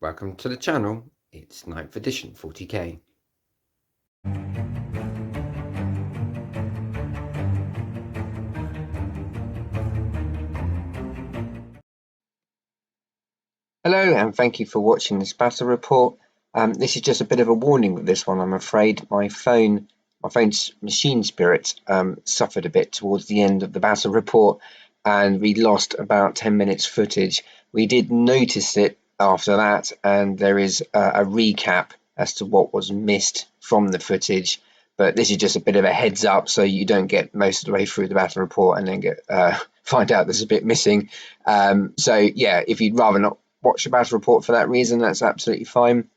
Welcome to the channel. It's 9th edition 40k. Hello and thank you for watching this battle report. This is just a bit of a warning with this one. I'm afraid my phone's machine spirit suffered a bit towards the end of the battle report, and we lost about 10 minutes footage. We did notice it after that, and there is a recap as to what was missed from the footage. But this is just a bit of a heads up, so you don't get most of the way through the battle report and then get find out there's a bit missing. So yeah, if you'd rather not watch the battle report for that reason, that's absolutely fine.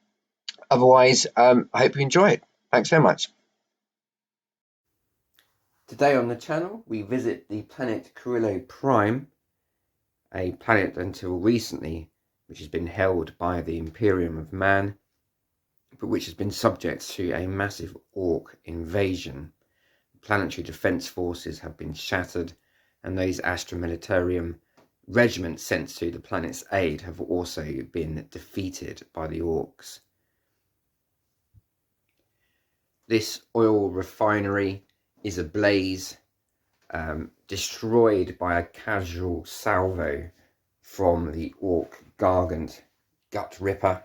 Otherwise, I hope you enjoy it. Thanks very much. Today on the channel we visit the planet Kurillo Prime, a planet until recently which has been held by the Imperium of Man, but which has been subject to a massive Orc invasion. Planetary defence forces have been shattered, and those Astra Militarum regiments sent to the planet's aid have also been defeated by the Orcs. This oil refinery is ablaze, destroyed by a casual salvo from the Orc Gargant Gut Ripper.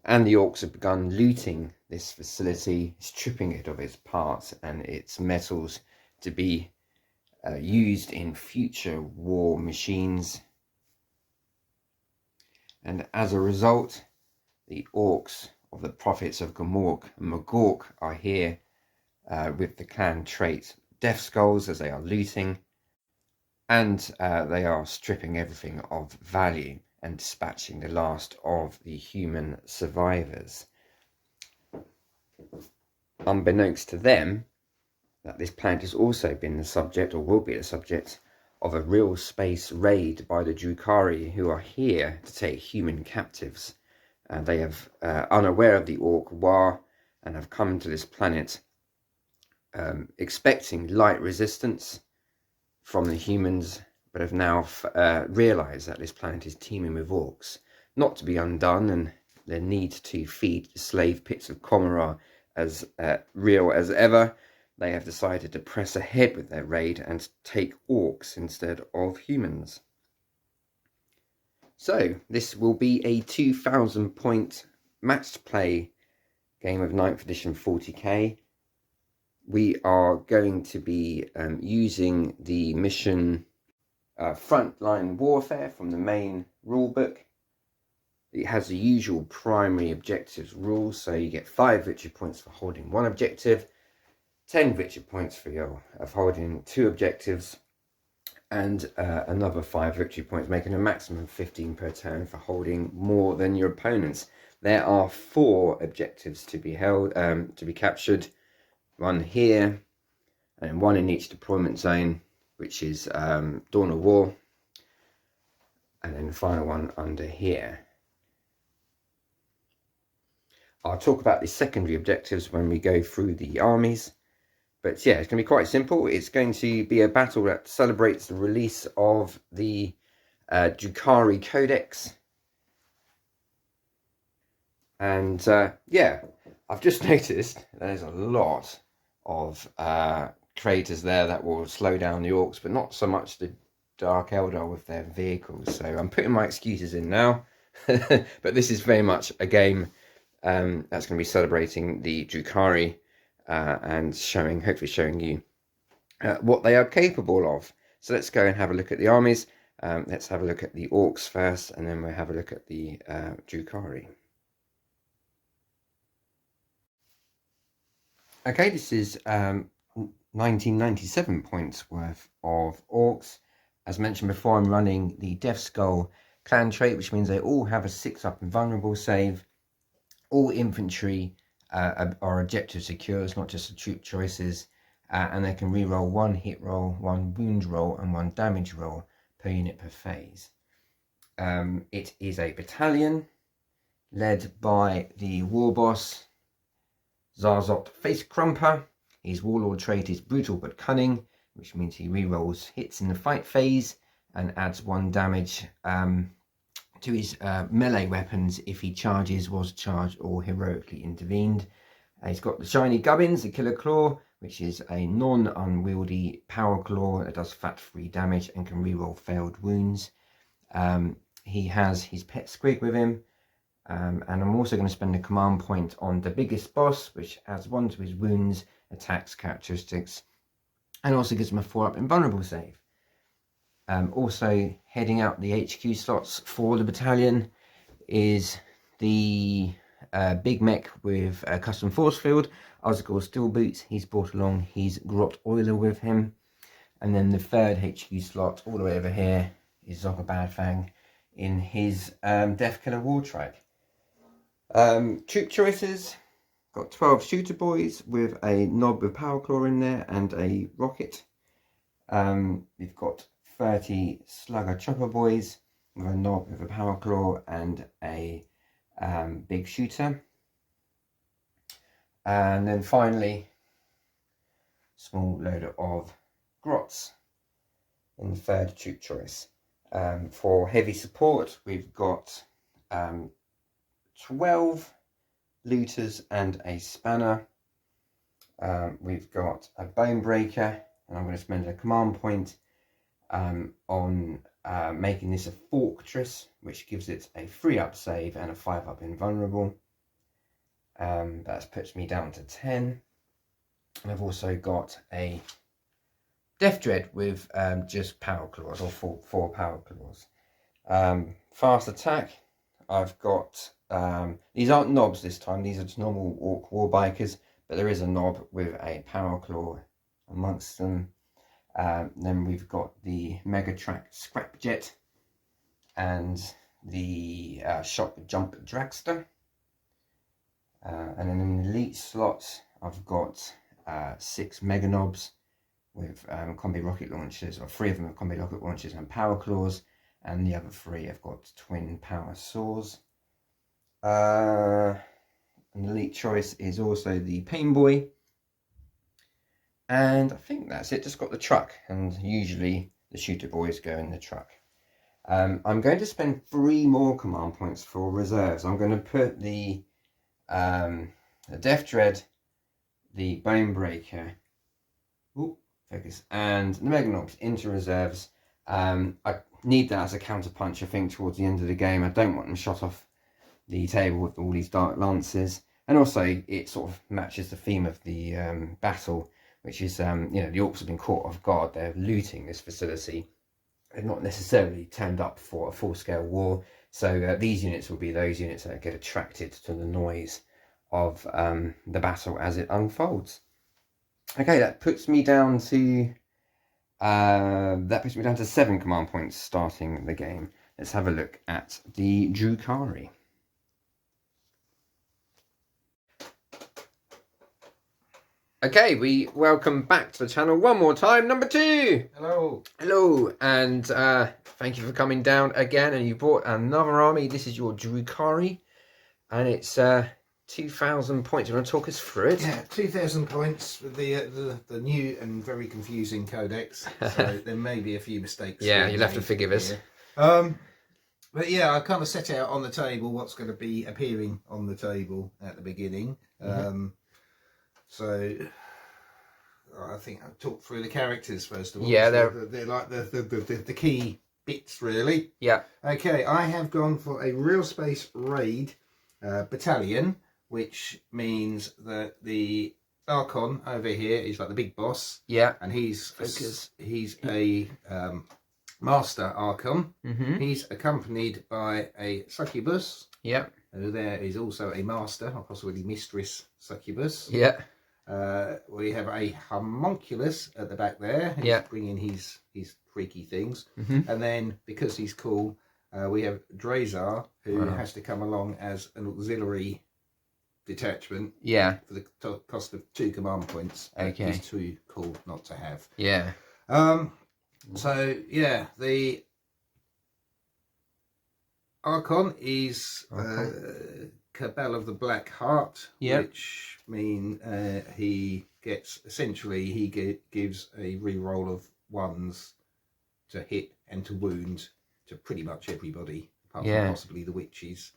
And the Orcs have begun looting this facility, stripping it of its parts and its metals to be used in future war machines. And as a result, the Orcs of the Prophets of Gmork and Magork are here with the clan trait Death Skulls as they are looting, and they are stripping everything of value and dispatching the last of the human survivors. Unbeknownst to them, that this planet has also been the subject, or will be the subject, of a real space raid by the Drukhari, who are here to take human captives. They have unaware of the Orc war and have come to this planet expecting light resistance from the humans, but have now realised that this planet is teeming with Orcs, not to be undone, and their need to feed the slave pits of Comorra as real as ever. They have decided to press ahead with their raid and take Orcs instead of humans. So this will be a 2,000 point matched play game of 9th edition 40k. We are going to be using the mission Frontline Warfare from the main rulebook. It has the usual primary objectives rules, so you get 5 victory points for holding one objective, 10 victory points for holding 2 objectives, and another 5 victory points, making a maximum of 15 per turn for holding more than your opponents. There are 4 objectives to be held, to be captured. One here, and one in each deployment zone, which is Dawn of War, and then the final one under here. I'll talk about the secondary objectives when we go through the armies. But yeah, it's going to be quite simple. It's going to be a battle that celebrates the release of the Drukhari Codex. And yeah, I've just noticed there's a lot of craters there that will slow down the Orcs, but not so much the Dark Eldar with their vehicles. So I'm putting my excuses in now. But this is very much a game that's going to be celebrating the Drukhari and hopefully showing you what they are capable of. So let's go and have a look at the armies. Let's have a look at the Orcs first, and then we'll have a look at the Drukhari. Okay, this is 1997 points worth of Orcs. As mentioned before, I'm running the Death Skull clan trait, which means they all have a 6-up invulnerable save. All infantry are objective secures, not just the troop choices, and they can reroll 1 hit roll, 1 wound roll, and 1 damage roll per unit per phase. It is a battalion led by the war boss Zarzot Face Crumper. His warlord trait is brutal but cunning, which means he rerolls hits in the fight phase and adds 1 damage to his melee weapons if he charges, was charged, or heroically intervened. He's got the shiny gubbins, the Killer Claw, which is a non-unwieldy power claw that does fat-free damage and can reroll failed wounds. He has his pet squig with him, and I'm also going to spend a command point on the biggest boss, which adds 1 to his wounds, attacks, characteristics, and also gives him a 4-up invulnerable save. Also heading out the HQ slots for the battalion is the big mech with a custom force field, Osgore Steel Boots. He's brought along his Grot Oiler with him. And then the third HQ slot all the way over here is Zogger Badfang in his Death Killer Wartrike. Troop choices, got 12 Shooter Boys with a Knob with Power Claw in there and a Rocket. We've got 30 Slugger Chopper Boys with a Knob with a Power Claw and a Big Shooter. And then finally, small load of Grots in the third troop choice. For heavy support, we've got 12 Looters and a Spanner. We've got a Bone Breaker, and I'm going to spend a command point on making this a Fortress, which gives it a 3-up save and a 5-up invulnerable. That puts me down to 10. And I've also got a Death Dread with just Power Claws, or 4 Power Claws. Fast attack, I've got, these aren't knobs this time, these are just normal Orc War Bikers, but there is a knob with a Power Claw amongst them. Then we've got the Megatrack Scrapjet and the Shock Jump Dragster. And then in the elite slots, I've got 6 Mega Knobs with combi rocket launchers, or 3 of them with combi rocket launchers and Power Claws, and the other 3 have got twin Power Saws. An elite choice is also the Pain Boy. And I think that's it, just got the truck, and usually the Shooter Boys go in the truck. I'm going to spend 3 more command points for reserves. I'm going to put the Death Dread, the Bone Breaker, focus, and the Mega Knobs into reserves. I need that as a counterpunch, I think, towards the end of the game. I don't want them shot off the table with all these Dark Lances. And also, it sort of matches the theme of the battle, which is, the Orcs have been caught off guard. They're looting this facility. They've not necessarily turned up for a full-scale war. So these units will be those units that get attracted to the noise of the battle as it unfolds. Okay, that puts me down to 7 command points starting the game. Let's have a look at the Drukhari. Okay, we welcome back to the channel one more time, number 2. Hello, and thank you for coming down again. And you brought another army. This is your Drukhari, and it's 2,000 points. You want to talk us through it? Yeah, 2,000 points with the new and very confusing codex. So there may be a few mistakes. Yeah, you'll have to forgive us. But yeah, I kind of set out on the table what's going to be appearing on the table at the beginning. So I think I'll talk through the characters first of all. Yeah, they're like the key bits, really. Yeah. Okay, I have gone for a Real Space Raid battalion, which means that the Archon over here is like the big boss. Yeah. And he's a Master Archon. He's accompanied by a Succubus. Yeah. Who there is also a Master, or possibly Mistress Succubus. Yeah. We have a Homunculus at the back there. He's bringing his freaky things. And then, because he's cool, we have Drazar, who has to come along as an auxiliary detachment. Yeah. For the cost of 2 command points. Okay. He's too cool not to have. Yeah. So yeah, the Archon is Cabal of the Black Heart, which mean he gets, essentially he gives a reroll of 1s to hit and to wound to pretty much everybody, apart from possibly the witches.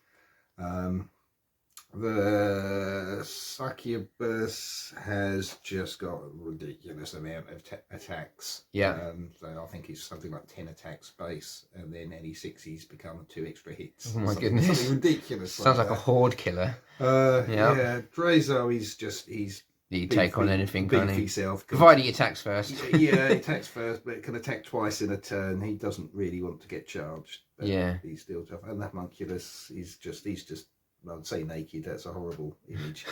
The succubus has just got a ridiculous amount of attacks. So I think it's something like 10 attacks base, and then any 6s become 2 extra hits. Oh my goodness. Something ridiculous. Sounds like a horde killer. Yeah, Drazar, he's You take on anything, can't he? Self, provided he attacks first. Yeah, he attacks first, but can attack twice in a turn. He doesn't really want to get charged. He's still tough. And that Homunculus, he's just I'd say naked. That's a horrible image.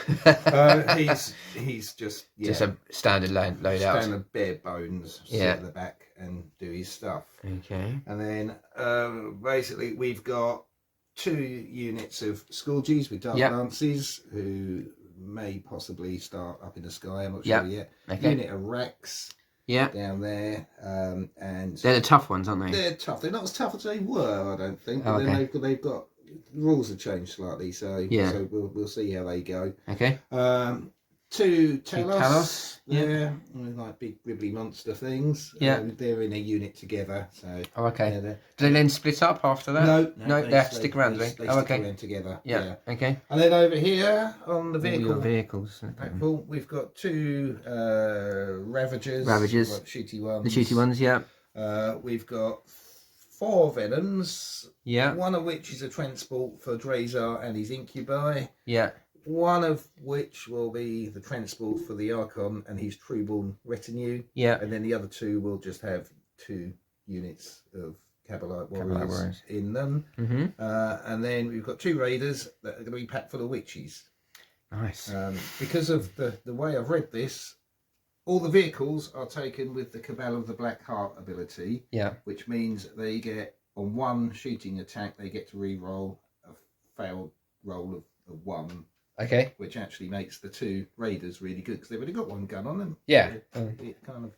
He's just a standard loadout. Standard bare bones. Sit at the back and do his stuff. Okay. And then basically we've got 2 units of Scourges with Dark Lances who may possibly start up in the sky. I'm not sure yet. Okay. Unit of Racks. Down there, and they're the tough ones, aren't they? They're tough. They're not as tough as they were, I don't think. But then they've got the rules have changed slightly, so we'll see how they go. Okay. 2 Talos. Like big gribbly monster things. They're in a unit together. So. Do they then split up after that? No. They have to stick around. They stick around together. Yeah. Okay. And then over here on the vehicles. We've got 2 Ravagers. Like shooty ones. The shooty ones. We've got 4 Venoms. Yeah. One of which is a transport for Drazar and his Incubi. Yeah. One of which will be the transport for the Archon and his Trueborn retinue. Yeah. And then the other 2 will just have 2 units of Cabalite warriors in them. Mm-hmm. And then we've got 2 Raiders that are going to be packed full of witches. Nice. Because of the way I've read this, all the vehicles are taken with the Cabal of the Black Heart ability. Yeah. Which means they get, on 1 shooting attack, they get to re-roll a failed roll of 1. Okay. Which actually makes the 2 Raiders really good because they've already got 1 gun on them. Yeah. It kind of,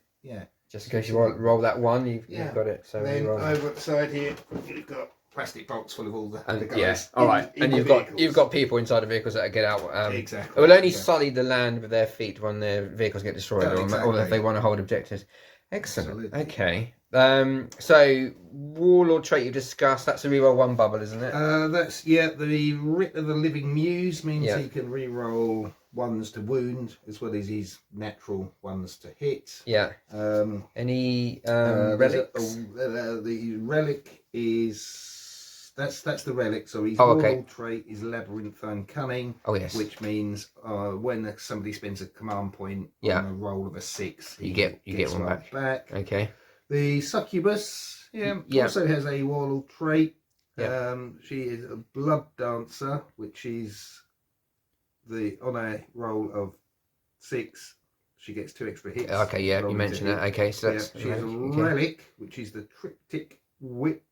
Just in case you roll that 1, you've got it. So then over at the side here, you've got plastic box full of all the guys. Yeah. All right. And you've got people inside the vehicles that get out. Exactly. It will only sully the land with their feet when their vehicles get destroyed, or if they want to hold objectives. Excellent. Absolutely. Okay. So Warlord trait you discussed. That's a reroll 1 bubble, isn't it? That's the Writ of the Living Muse means he can reroll 1s to wound as well as his natural 1s to hit. Yeah. Any relics? The relic is that's the relic. So his Warlord trait is Labyrinthine Cunning. Oh yes. Which means when somebody spends a command point on a roll of a 6, you get 1 back. Okay. The Succubus, also has a Warlord trait. She is a Blood Dancer, which is on a roll of 6, she gets 2 extra hits. Okay, you mentioned that. Okay, so that's she has a relic, which is the Triptych Whip.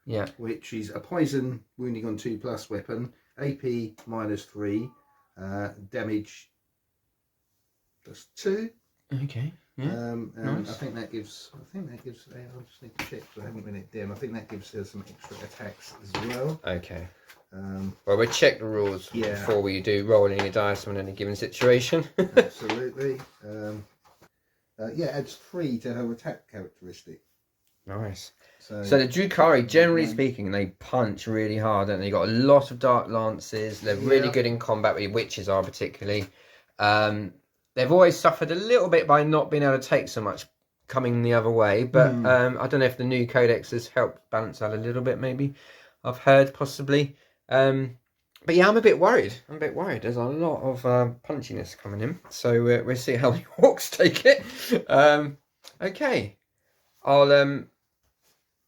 Yeah. Which is a poison wounding on 2+ weapon, AP -3, damage +2. Okay. Yeah. Nice. I think that gives. I just need to check. So I haven't written it down. I think that gives her some extra attacks as well. Okay. Well, we'll check the rules before we do roll any dice on any given situation. Absolutely. Adds 3 to her attack characteristic. Nice. So the Drukhari, generally speaking, they punch really hard, and they got a lot of dark lances. They're really good in combat. Witches are particularly. They've always suffered a little bit by not being able to take so much coming the other way, but I don't know if the new codex has helped balance that a little bit, maybe. I've heard, possibly. But yeah, I'm a bit worried. There's a lot of punchiness coming in, so we'll see how the Orcs take it. Okay.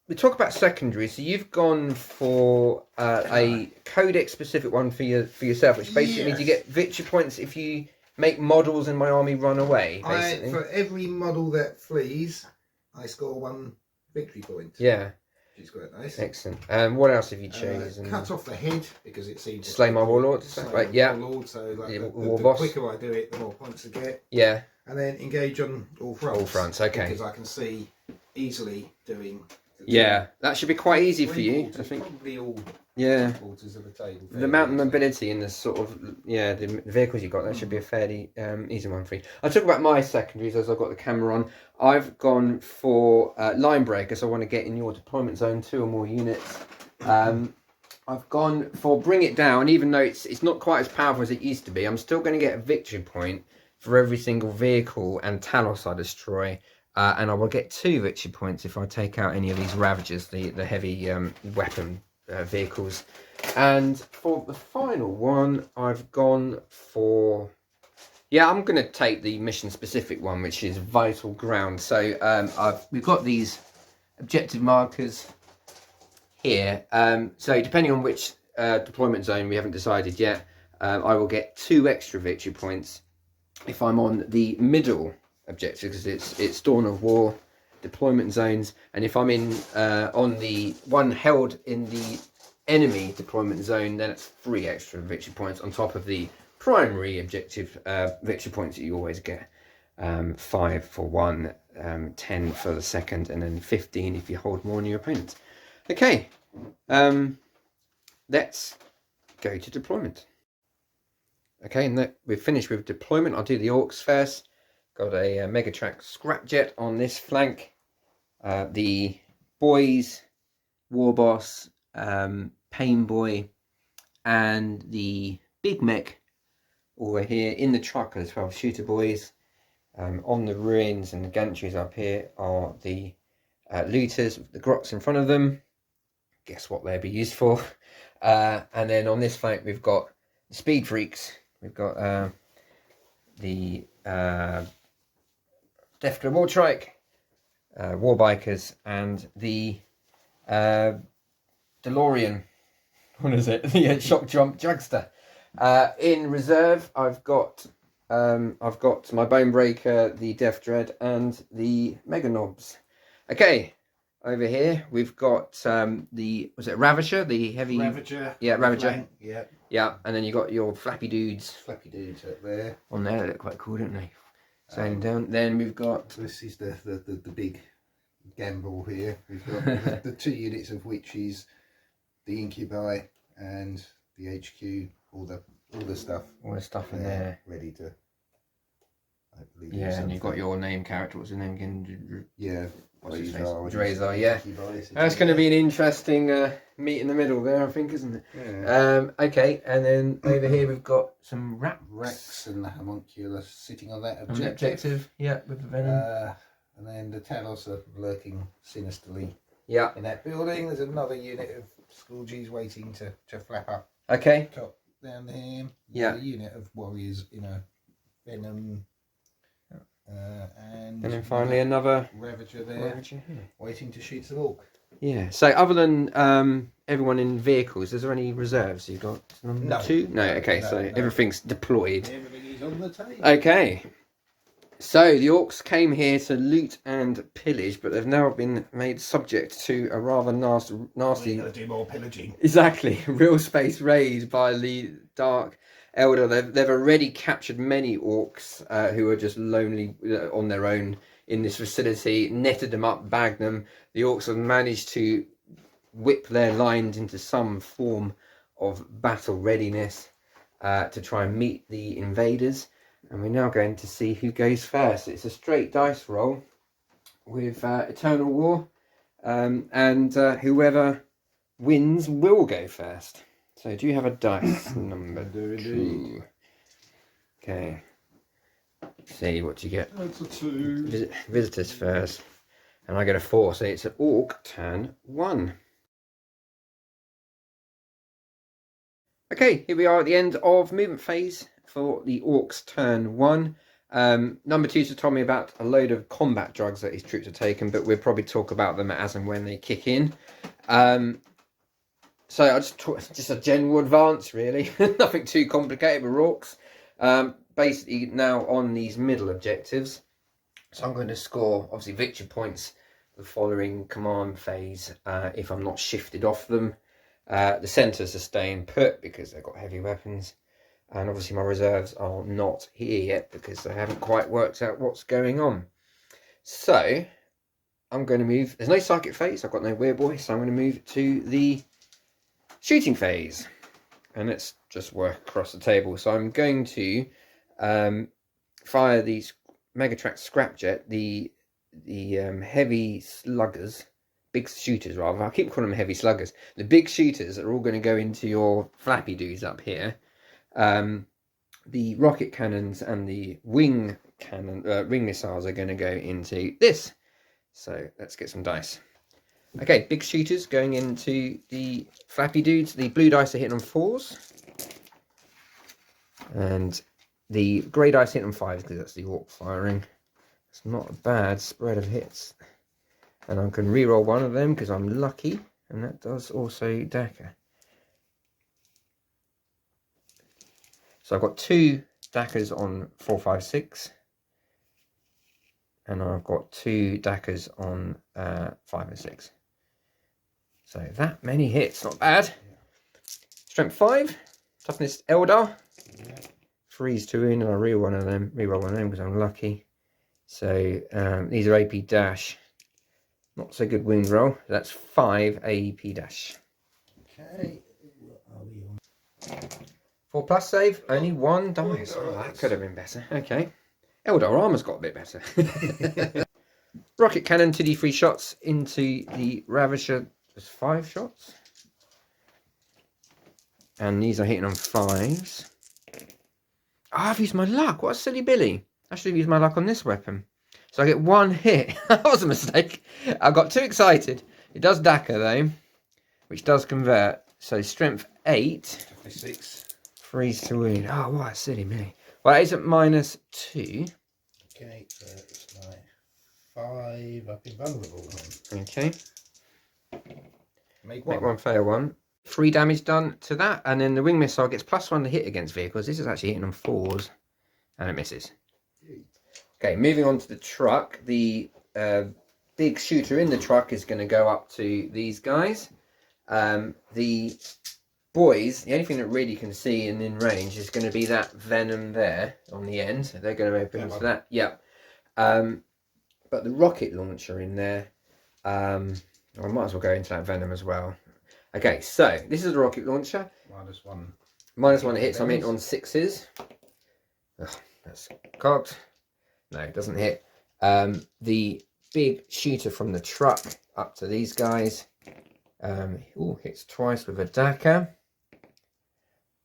We talk about secondary. So you've gone for a codex-specific one for yourself, which basically means you get victory points if you make models in my army run away, basically. For every model that flees, I score 1 victory point. Yeah. Which is quite nice. Excellent. What else have you chosen? Cut off the head, because it seems... Slay my warlord? Right, warlord, so the quicker I do it, the more points I get. Yeah. And then engage on all fronts. All fronts, okay. Because I can see easily doing... Yeah, that should be quite easy for you, I think. Probably all... quarters of the table. The mountain mobility and the sort of the vehicles you got, that should be a fairly easy one for you. I'll talk about my secondaries as I've got the camera on. I've gone for line breakers. I want to get in your deployment zone 2 or more units I've gone for Bring It Down, even though it's not quite as powerful as it used to be. I'm still going to get a victory point for every single vehicle and Talos I destroy. And I will get 2 victory points if I take out any of these Ravagers, the heavy weapon vehicles. And for the final one, I've gone for... Yeah, I'm going to take the mission-specific one, which is Vital Ground. So we've got these objective markers here. So depending on which deployment zone, we haven't decided yet, I will get 2 extra victory points if I'm on the middle objective, because it's Dawn of War deployment zones, and if I'm in on the one held in the enemy deployment zone, then it's 3 extra victory points on top of the primary objective victory points that you always get. 5 for one, 10 for the second, and then 15 if you hold more than your opponent. Okay, let's go to deployment. Okay, and we've finished with deployment. I'll do the Orcs first. Got a Megatrack Scrapjet on this flank. The Boys, Warboss, Pain Boy, and the Big Mech over here in the truck as well. Shooter Boys. On the ruins and the gantries up here are the looters with the grots in front of them. Guess what they'll be used for. And then on this flank we've got the Speed Freaks. We've got the Deathglow Wartrike, War Bikers, and the DeLorean. What is it? The Shock Jump Jugster. In reserve, I've got my Bonebreaker, the Death Dread, and the Mega Knobs. Okay, over here we've got was it Ravager, the heavy Ravager? Yeah, Ravager. Flank, yeah. Yeah, and then you got your flappy dudes. Flappy dudes up there. On there, they look quite cool, don't they? Sailing down. Then we've got... This is the big gamble here. We've got the 2 units of which is the Incubi and the HQ, all the stuff. All the stuff in there. Ready to... Yeah, and you've got your name character. What's his name again? Yeah. Drazar, yeah. That's going to be an interesting meet in the middle there, I think, isn't it? Yeah. Okay, and then over here we've got some Rex and the homunculus sitting on that objective. Objective, yeah, with the venom. And then the Talos are lurking sinisterly. Yeah. In that building, there's another unit of School G's waiting to flap up. Okay. Top down there. Yeah. A unit of warriors in a venom. And then finally another Ravager there, waiting to shoot some orc. Yeah. So other than everyone in vehicles, is there any reserves? You got no. 2? No. Okay. No, so everything's deployed. Everything is on the table. Okay. So the Orcs came here to loot and pillage, but they've now been made subject to a rather nasty. We're gonna do more pillaging. Exactly. Real space raid by the Dark Eldar. They've already captured many Orcs who are just lonely on their own in this facility, netted them up, bagged them. The Orcs have managed to whip their lines into some form of battle readiness to try and meet the invaders. And we're now going to see who goes first. It's a straight dice roll with Eternal War, and whoever wins will go first. So do you have a dice number 2? Okay. Let's see what you get. That's a 2. Visitors first. And I get a 4, so it's an Orc Turn 1. Okay, here we are at the end of movement phase for the Orcs Turn 1. Number 2 just told me about a load of combat drugs that his troops have taken, but we'll probably talk about them as and when they kick in. So I just a general advance, really. Nothing too complicated with Orcs. Basically now on these middle objectives. So I'm going to score, obviously, victory points the following command phase if I'm not shifted off them. The centres are staying put because they've got heavy weapons. And obviously my reserves are not here yet because they haven't quite worked out what's going on. So I'm going to move. There's no psychic phase. I've got no weird boy. So I'm going to move to the shooting phase. And let's just work across the table. So I'm going to fire these Megatrack Scrapjet, the heavy sluggers, big shooters rather. I keep calling them heavy sluggers. The big shooters are all going to go into your flappy dudes up here. The rocket cannons and the wing missiles are going to go into this. So let's get some dice. Okay, big shooters going into the flappy dudes. The blue dice are hitting on 4s. And the grey dice hit on 5s because that's the orc firing. It's not a bad spread of hits. And I can reroll one of them because I'm lucky. And that does also Dakar. So I've got 2 Dakars on 4, 5, 6. And I've got 2 Dakars on 5 and 6. So that many hits, not bad. Strength 5, toughness eldar. Freeze to wound, and I reroll one of them because I'm lucky. So these are AP dash. Not so good wound roll. That's 5 AP dash. Okay. What are we on? 4 plus save, only 1 dice. Oh, that could have been better. Okay. Eldar armor's got a bit better. Rocket cannon, 2d3 shots into the Ravisher. There's 5 shots. And these are hitting on 5s. Oh, I've used my luck. What a silly Billy. I should have used my luck on this weapon. So I get 1 hit. That was a mistake. I got too excited. It does Dakar though, which does convert. So strength 8. 6. Freeze to wound. Oh, what a silly me. Well, it's at -2. Okay, so it's my 5 up invulnerable. Okay. Make Make one, fail one. 3 damage done to that, and then the wing missile gets +1 to hit against vehicles. This is actually hitting on 4s, and it misses. Okay, moving on to the truck. The big shooter in the truck is going to go up to these guys. The boys, the only thing that really can see and in range is going to be that venom there on the end. So they're going to open into that. Yep. But the rocket launcher in there, I might as well go into that venom as well. Okay, so this is the rocket launcher. -1. -1 hits. I'm hitting on 6s. Ugh, that's cocked. No, it doesn't hit. The big shooter from the truck up to these guys. Hits twice with a Dakar.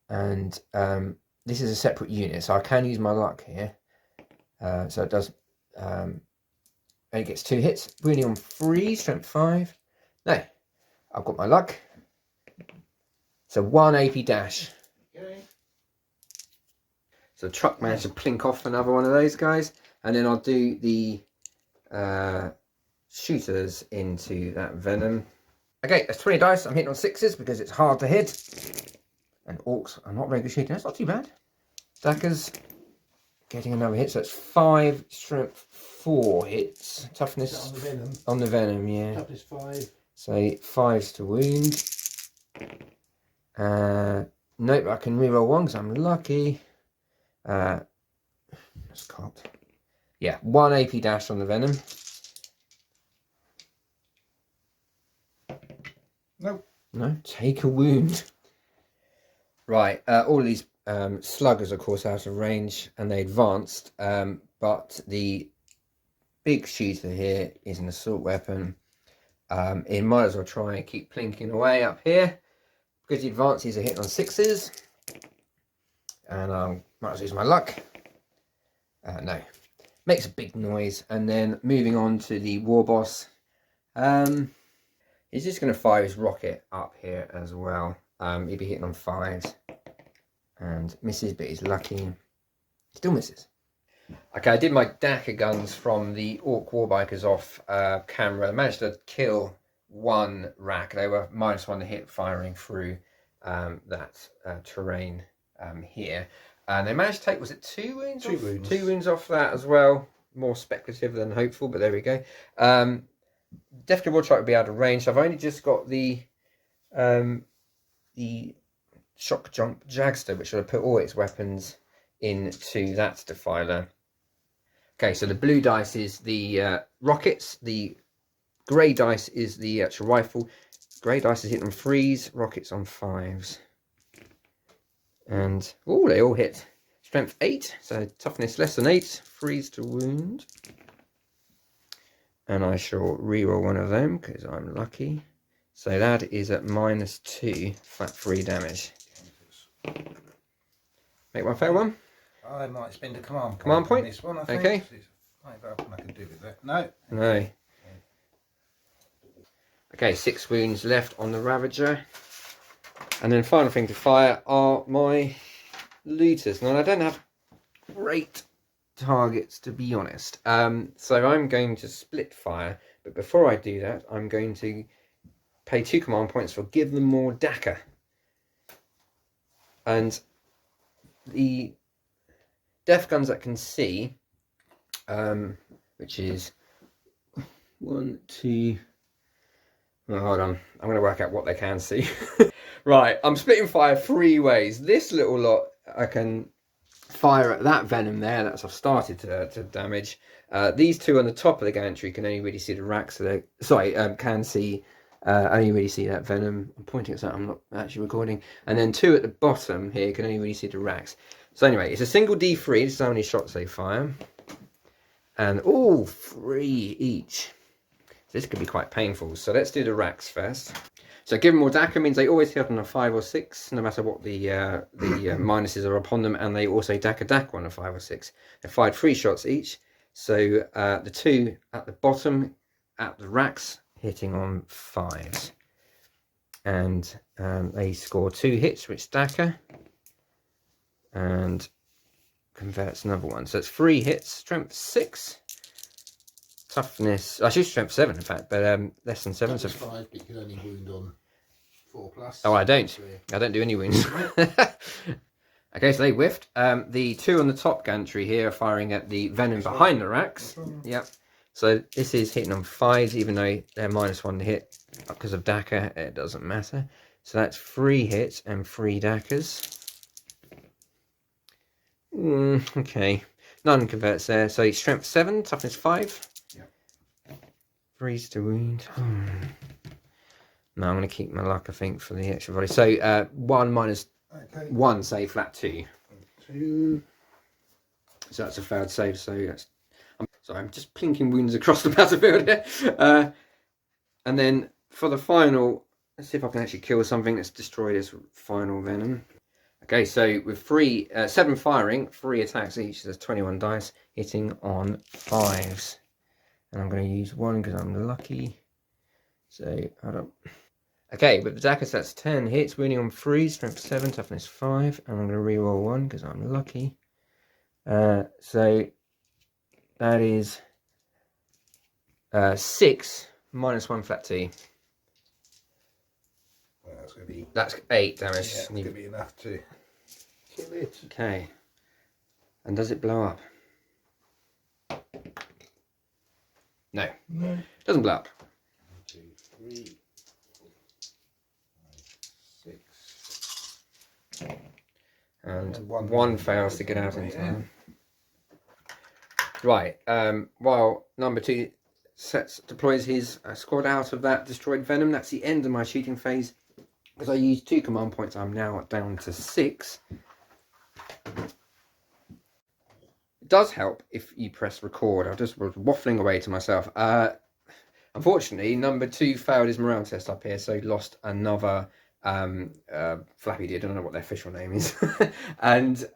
And this is a separate unit, so I can use my luck here. So it does. It gets 2 hits. Really on 3, strength 5. No, I've got my luck. So 1 AP dash. Okay. So the truck managed to plink off another one of those guys. And then I'll do the shooters into that venom. Okay, that's 20 dice. I'm hitting on 6s because it's hard to hit. And orcs are not very good shooting. That's not too bad. Dakars getting another hit. So it's 5 strength 4 hits. Toughness on the venom. On the venom, yeah. Toughness 5. So 5s to wound. Nope, I can reroll 1 because I'm lucky. That's cocked. Yeah, 1 AP dash on the venom. Nope. No, take a wound. Right, all of these sluggers, of course, are out of range and they advanced, but the big shooter here is an assault weapon. It might as well try and keep plinking away up here because the advances are hitting on 6s, and might as well use my luck. No, makes a big noise. And then moving on to the war boss, he's just going to fire his rocket up here as well. He'll be hitting on 5s and misses, but he's lucky. Still misses. Okay, I did my Dakar guns from the Orc Warbikers off camera. I managed to kill 1 rack. They were -1 to hit firing through that terrain here. And they managed to take, was it 2 wounds? 2 wounds. 2 wounds off that as well. More speculative than hopeful, but there we go. Definitely will try to be out of range. So I've only just got the shock jump Jagster, which will put all its weapons into that defiler. Okay, so the blue dice is the rockets, the grey dice is the actual rifle. Grey dice is hitting on 3s, rockets on 5s. And, oh, they all hit. Strength 8, so toughness less than 8, freeze to wound. And I shall reroll one of them because I'm lucky. So that is at -2 flat 3 damage. Make one fair one. I might spend a command point on this one, I think. Okay. It's 5 up and I can do with that. No. No. Okay, 6 wounds left on the Ravager. And then final thing to fire are my looters. Now I don't have great targets, to be honest. So I'm going to split fire. But before I do that, I'm going to pay 2 command points for give them more Daka. And the death guns that can see, which is 1, 2. Oh, hold on, I'm going to work out what they can see. Right, I'm splitting fire 3 ways. This little lot I can fire at that venom there. That's I've started to damage. These 2 on the top of the gantry can only really see the racks. So they can see. Only really see that venom. I'm pointing at that. I'm not actually recording. And then 2 at the bottom here can only really see the racks. So anyway, it's a single D3. This is how many shots they fire, and all 3 each. This could be quite painful. So let's do the racks first. So give them more Daka means they always hit on a 5 or 6, no matter what the minuses are upon them, and they also Daka on a 5 or 6. They fired 3 shots each. So the 2 at the bottom at the racks hitting on 5s, and they score 2 hits, which Daka, and converts another one. So it's 3 hits, strength 6. Toughness, I should strength 7 in fact, but less than 7. So 5, but you can only wound on 4+. Oh, I don't do any wounds. Okay, so they whiffed. The 2 on the top gantry here are firing at the venom behind the racks. Yep. So this is hitting on 5s, even though they're -1 to hit because of Daka. It doesn't matter. So that's 3 hits and 3 Dakas. Okay, none converts there. So strength 7, toughness 5. 3s to wound. No, I'm going to keep my luck, I think, for the extra volley. So 1 - 1, say flat 2. 2. So that's a failed save. So that's. I'm just plinking wounds across the battlefield here. And then for the final, let's see if I can actually kill something. Let's destroy this final venom. Okay, so with 7 firing, 3 attacks each. There's 21 dice hitting on 5s. And I'm going to use 1 because I'm lucky. So, hold on. Okay, with the Dakas, that's 10 hits, wounding on 3, strength 7, toughness 5. And I'm going to reroll 1 because I'm lucky. So, that is 6 -1 flat T. Well, that's going to be... That's 8 damage. Yeah, it's going to be enough to kill it. Okay. And does it blow up? No. Doesn't blow up. 1, 2, 3, 4, 5, 6. And one fails to get out in time. Right. While number 2 deploys his squad out of that destroyed venom, that's the end of my shooting phase. Because I used 2 command points, I'm now down to 6. It does help if you press record. I just was waffling away to myself. Unfortunately, number 2 failed his morale test up here, so he lost another Flappy did. I don't know what their official name is. And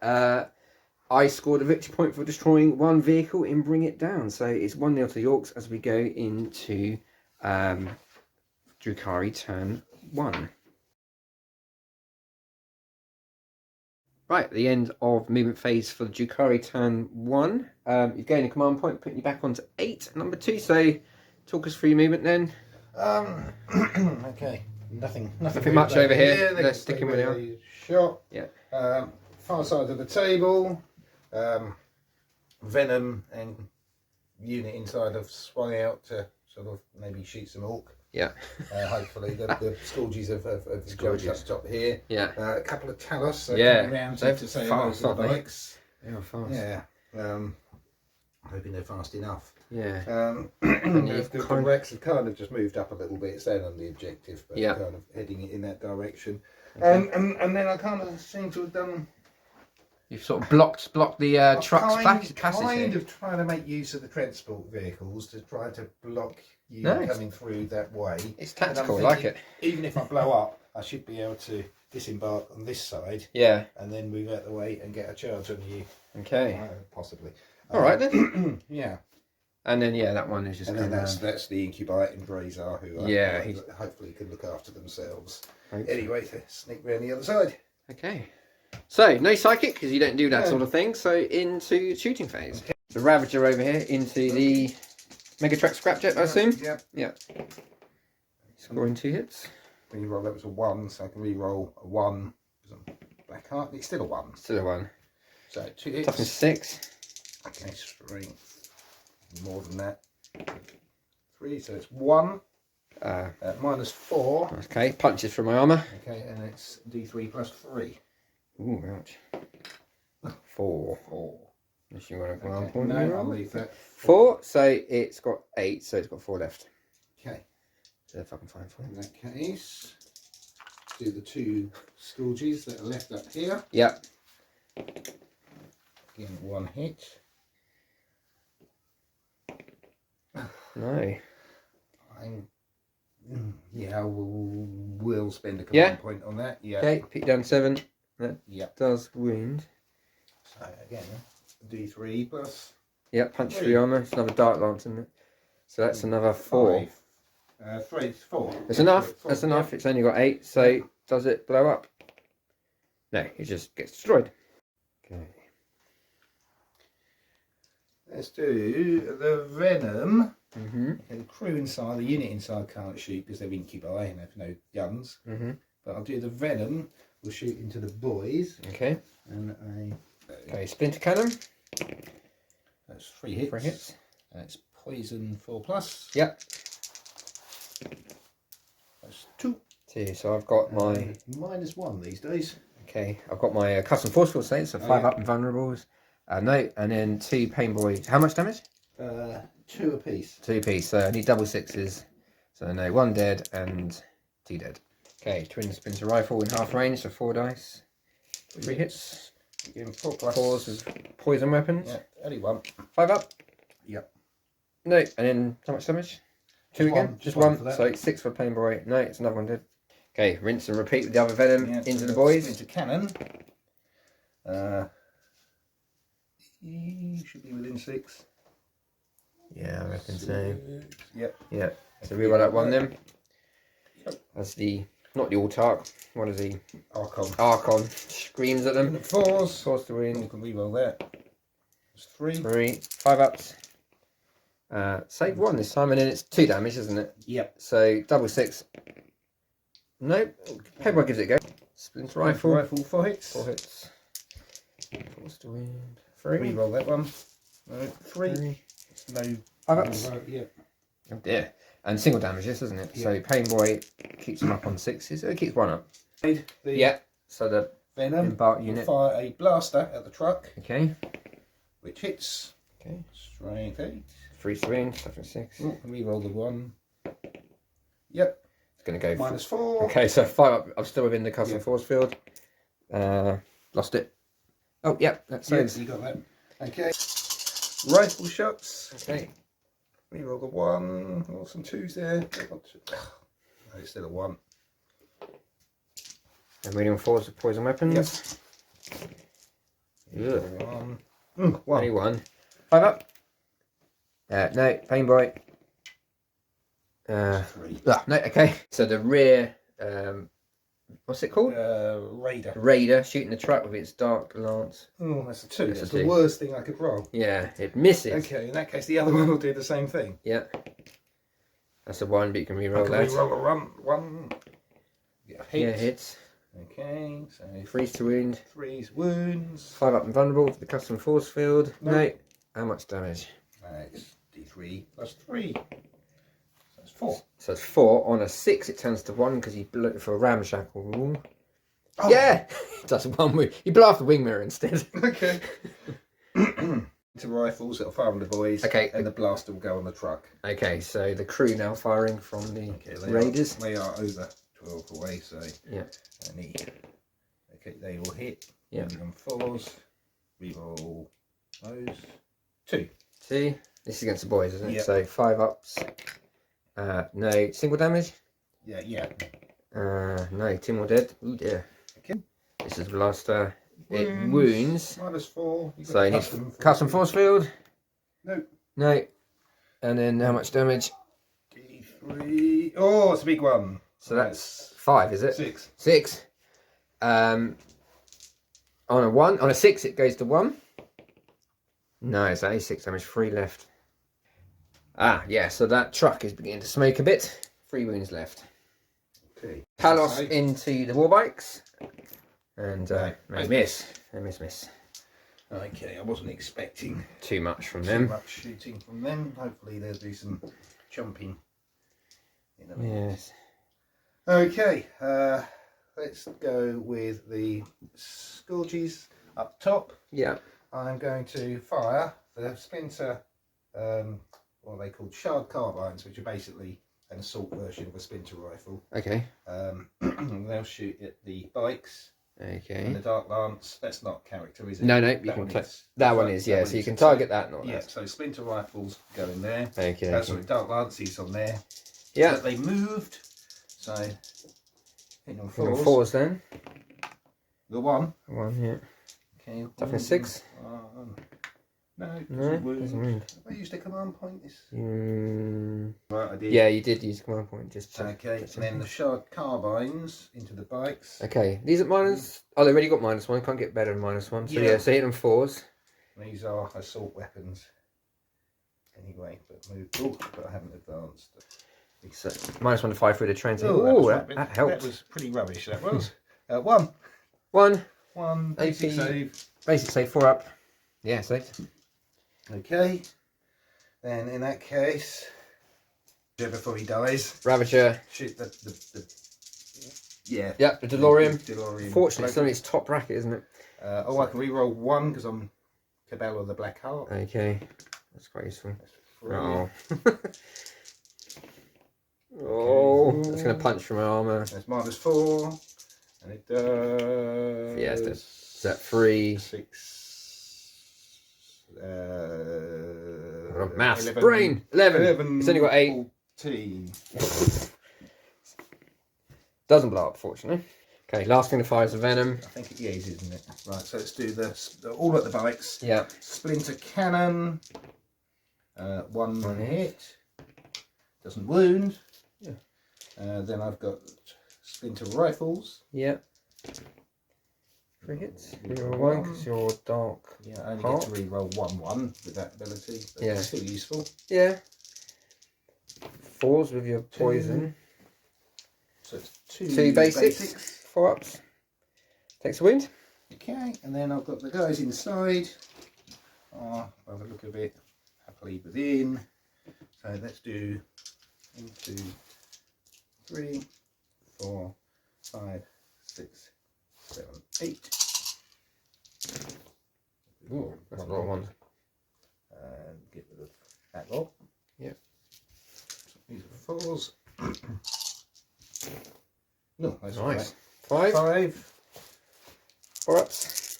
I scored a victory point for destroying 1 vehicle in Bring It Down. So it's 1-0 to the Orcs as we go into Drukhari Turn 1. Right, the end of movement phase for the Drukhari Turn 1. You've gained a command point, putting you back onto 8, number 2. So talk us through your movement then. Okay, nothing much over here. They're sticking with you. Shot. Yeah. Far side of the table. Venom and unit inside have swung out to sort of maybe shoot some orc. Yeah. Hopefully the Scourges have jumped up top here. Yeah. A couple of Talos coming around they're to say fast, aren't they? bikes. They are fast. Yeah. Hoping they're fast enough. Yeah. The Rex have kind of just moved up a little bit. It's down on the objective, but Yeah. kind of heading in that direction. Okay. And then I kind of seem to have done You've sort of blocked the truck's passage kind of trying to make use of the transport vehicles to try to block you coming through that way. It's tactical, I like it. Even if I blow up, I should be able to disembark on this side. Yeah. And then move out the way and get a charge on you. Okay. Possibly. All right then. Yeah. And then that one is just. And then that's the Incubi and Drazar who hopefully can look after themselves. Anyway, sneak round the other side. Okay. So no psychic because you don't do that sort of thing. So into shooting phase. Okay. The Ravager over here into the Megatrack Scrapjet, I assume. Yeah. Yeah. Scoring 2 hits. Reroll, that was a 1, so I can reroll a 1. Black Heart, it's still a 1. Still a 1. So 2 hits. Toughness 6. Okay, strength. More than that. 3, so it's 1. Minus 4. Okay, punches from my armour. Okay, and it's D3 plus 3. Ooh, ouch. 4. Unless you want to go on point. No, I'll leave that. 4, so it's got 8, so it's got 4 left. Okay. So if I can find 4. In that case, do the 2 Scourges that are left up here. Yep. Again, 1 hit. No. We'll spend a command point on that. Yeah. Okay, pick down 7. That does wound. So again, D3 plus. Yep, punch 3 armour. It's another Dark Lance, isn't it? So that's another 4. 3, 4. That's enough. That's enough. It's only got 8. So does it blow up? No, it just gets destroyed. Okay. Let's do the Venom. The crew inside, the unit inside can't shoot because they're Incubi and have no guns. But I'll do the Venom. We'll shoot into the boys. Okay. And okay, Splinter Cannon. That's 3 hits. 3 hits. That's poison 4 plus. Yep. That's 2. 2. So I've got my minus 1 these days. Okay, I've got my custom force field state, so 5 up and vulnerables. No, and then 2 pain boy. How much damage? 2 apiece. 2 apiece. So I need double 6s. So no, 1 dead and 2 dead. Okay, twin splinter rifle in half range, so 4 dice. 3 hits. Again, 4 plus. 4s with poison weapons. Yeah, only 1. 5 up. Yep. No, and then how much damage? 2 again. Just 1. So 6 for pain boy. No, it's another 1 dead. Okay, rinse and repeat with the other venom into the boys. Into cannon. You should be within 6. Yeah, I reckon so. Yep. Yeah. So reroll that 1 then. That's the not the Autark. What is he? Archon. Archon screams at them. 4s. 4s to win. You can reroll that. It's 3. 3. 5 ups. Save 1 this time, and then it's 2 damage, isn't it? Yep. So double 6. Nope. Paperboy gives it a go. Splinter rifle. 4 hits. 4 hits. 4s to win. 3. Reroll that one. No, 3. It's no. 5 ups. Yep. Oh dear. And single damage this, isn't it? Yeah. So pain boy keeps him up on 6s. So it keeps 1 up. Yeah. So the Venom embark unit will fire a blaster at the truck. Okay. Which hits. Okay. Strength 8. 3 to win. Toughness 6. Reroll the 1. Yep. It's going to go minus 4. Okay, so 5 up. I'm still within the custom force field. Lost it. Oh, yeah, that saves. You got that. Okay. Rifle shots. Okay. Reroll the 1. Oh, some 2s there. No, it's still a 1. And medium 4s with poison weapons. Yep. 1. Only 1. 5 up. No, pain boy. 3. No, okay. So the rear, what's it called? Raider. Raider shooting the truck with its dark lance. Oh, that's a 2. That's That's a the 2. worst thing I could roll. Yeah, it misses. Okay, in that case, the other one will do the same thing. Yeah. That's a 1, but you can reroll that. Reroll a 1. Yeah, hits. Yeah, hits. Okay, so 3s to wound. 3's wounds. 5 up and vulnerable to the custom force field. No. How much damage? It's D3 plus 3. So it's 4. So it's 4. On a 6, it turns to 1 because you blew it for a ramshackle rule. Oh. Yeah! It does 1 wing. You blow off the wing mirror instead. Okay. To rifles, it'll fire on the boys. Okay. And the blaster will go on the truck. Okay, so the crew now firing from the raiders. They are over 12 away, so. Yeah. Okay, they will hit. Yeah. On 4s. reroll those. 2. 2. This is against the boys, isn't it? Yep. So 5 ups. No single damage. Yeah. No, 2 more dead. Ooh dear. Okay. This is blaster. It wounds. -4. So you need custom force field. No. No. And then how much damage? D3. Oh, it's a big one. So that's 5, is it? 6. 6. On a 1, on a 6 it goes to 1. No, it's only 6 damage, 3 left. Ah, yeah, so that truck is beginning to smoke a bit. 3 wounds left. Okay. Talos into the war bikes. And they miss. They miss. Okay, I wasn't expecting Too much from too them. much shooting from them. Hopefully there'll be some jumping in a minute. Yes. Okay, let's go with the Scourges up top. Yeah. I'm going to fire the splinter, what are they called? Shard carbines, which are basically an assault version of a splinter rifle. Okay. They'll shoot at the bikes. Okay. And the Dark Lance, that's not character, is it? No, you can that one is, yeah, so you can target that, not yeah, that. so splinter rifles go in there. Okay. Sorry, Dark Lances on there. Yeah. But they moved, so hitting on 4s. 4s then. The 1. 1, yeah. Okay. Toughness 6. No, it No, doesn't wound. doesn't wound. Have I used a command point? This. Mm, Right, I did. yeah, you did use command point. Just check. Okay, and then the shard carbines into the bikes. Okay, these are minus. Oh, they already got -1. Can't get better than -1. So Yeah. yeah, so hit them 4s. These are assault weapons. Anyway, but but I haven't advanced. So -1 to 5 through the train. Oh, that helped. That was pretty rubbish. That was 1. 1. Basic AP. save. Basic save 4 up. Yeah, saved. Okay. Then in that case, before he dies, Ravager. shoot the yeah. Yep, the DeLorean. DeLorean. Fortunately, it's only its top bracket, isn't it? Oh, I can re-roll 1 because I'm Cabal of the Black Heart. Okay, that's quite useful. That's 3. Oh. Oh, it's going to punch from my armour. That's -4, and it does. Yeah, is that 3? 6. Maths. 11, Brain. 11. It's only got 8. 14. Doesn't blow up, fortunately. Okay, last thing to fire is the venom. I think it is, isn't it? Right, so let's do the all at the bikes. Yeah. Splinter cannon. 1 hit. Doesn't wound. Yeah. Then I've got splinter rifles. Yeah. 3 hits. Reroll 1 because you're dark. Yeah, I only Heart. get to re-roll 1/1 with that ability. But Yeah. it's still useful. Yeah. 4s with your poison. So it's 2 2 basics. 4 ups. Takes a wound. Okay, and then I've got the guys inside. By the look of it, happily within. So let's do 1, 2, 3, 4, 5, 6, 7, 8. Ooh, that's a lot of ones. And get rid of that lot. Yep. These are 4s. No, that's Nice. right. 5. 5. 4 ups.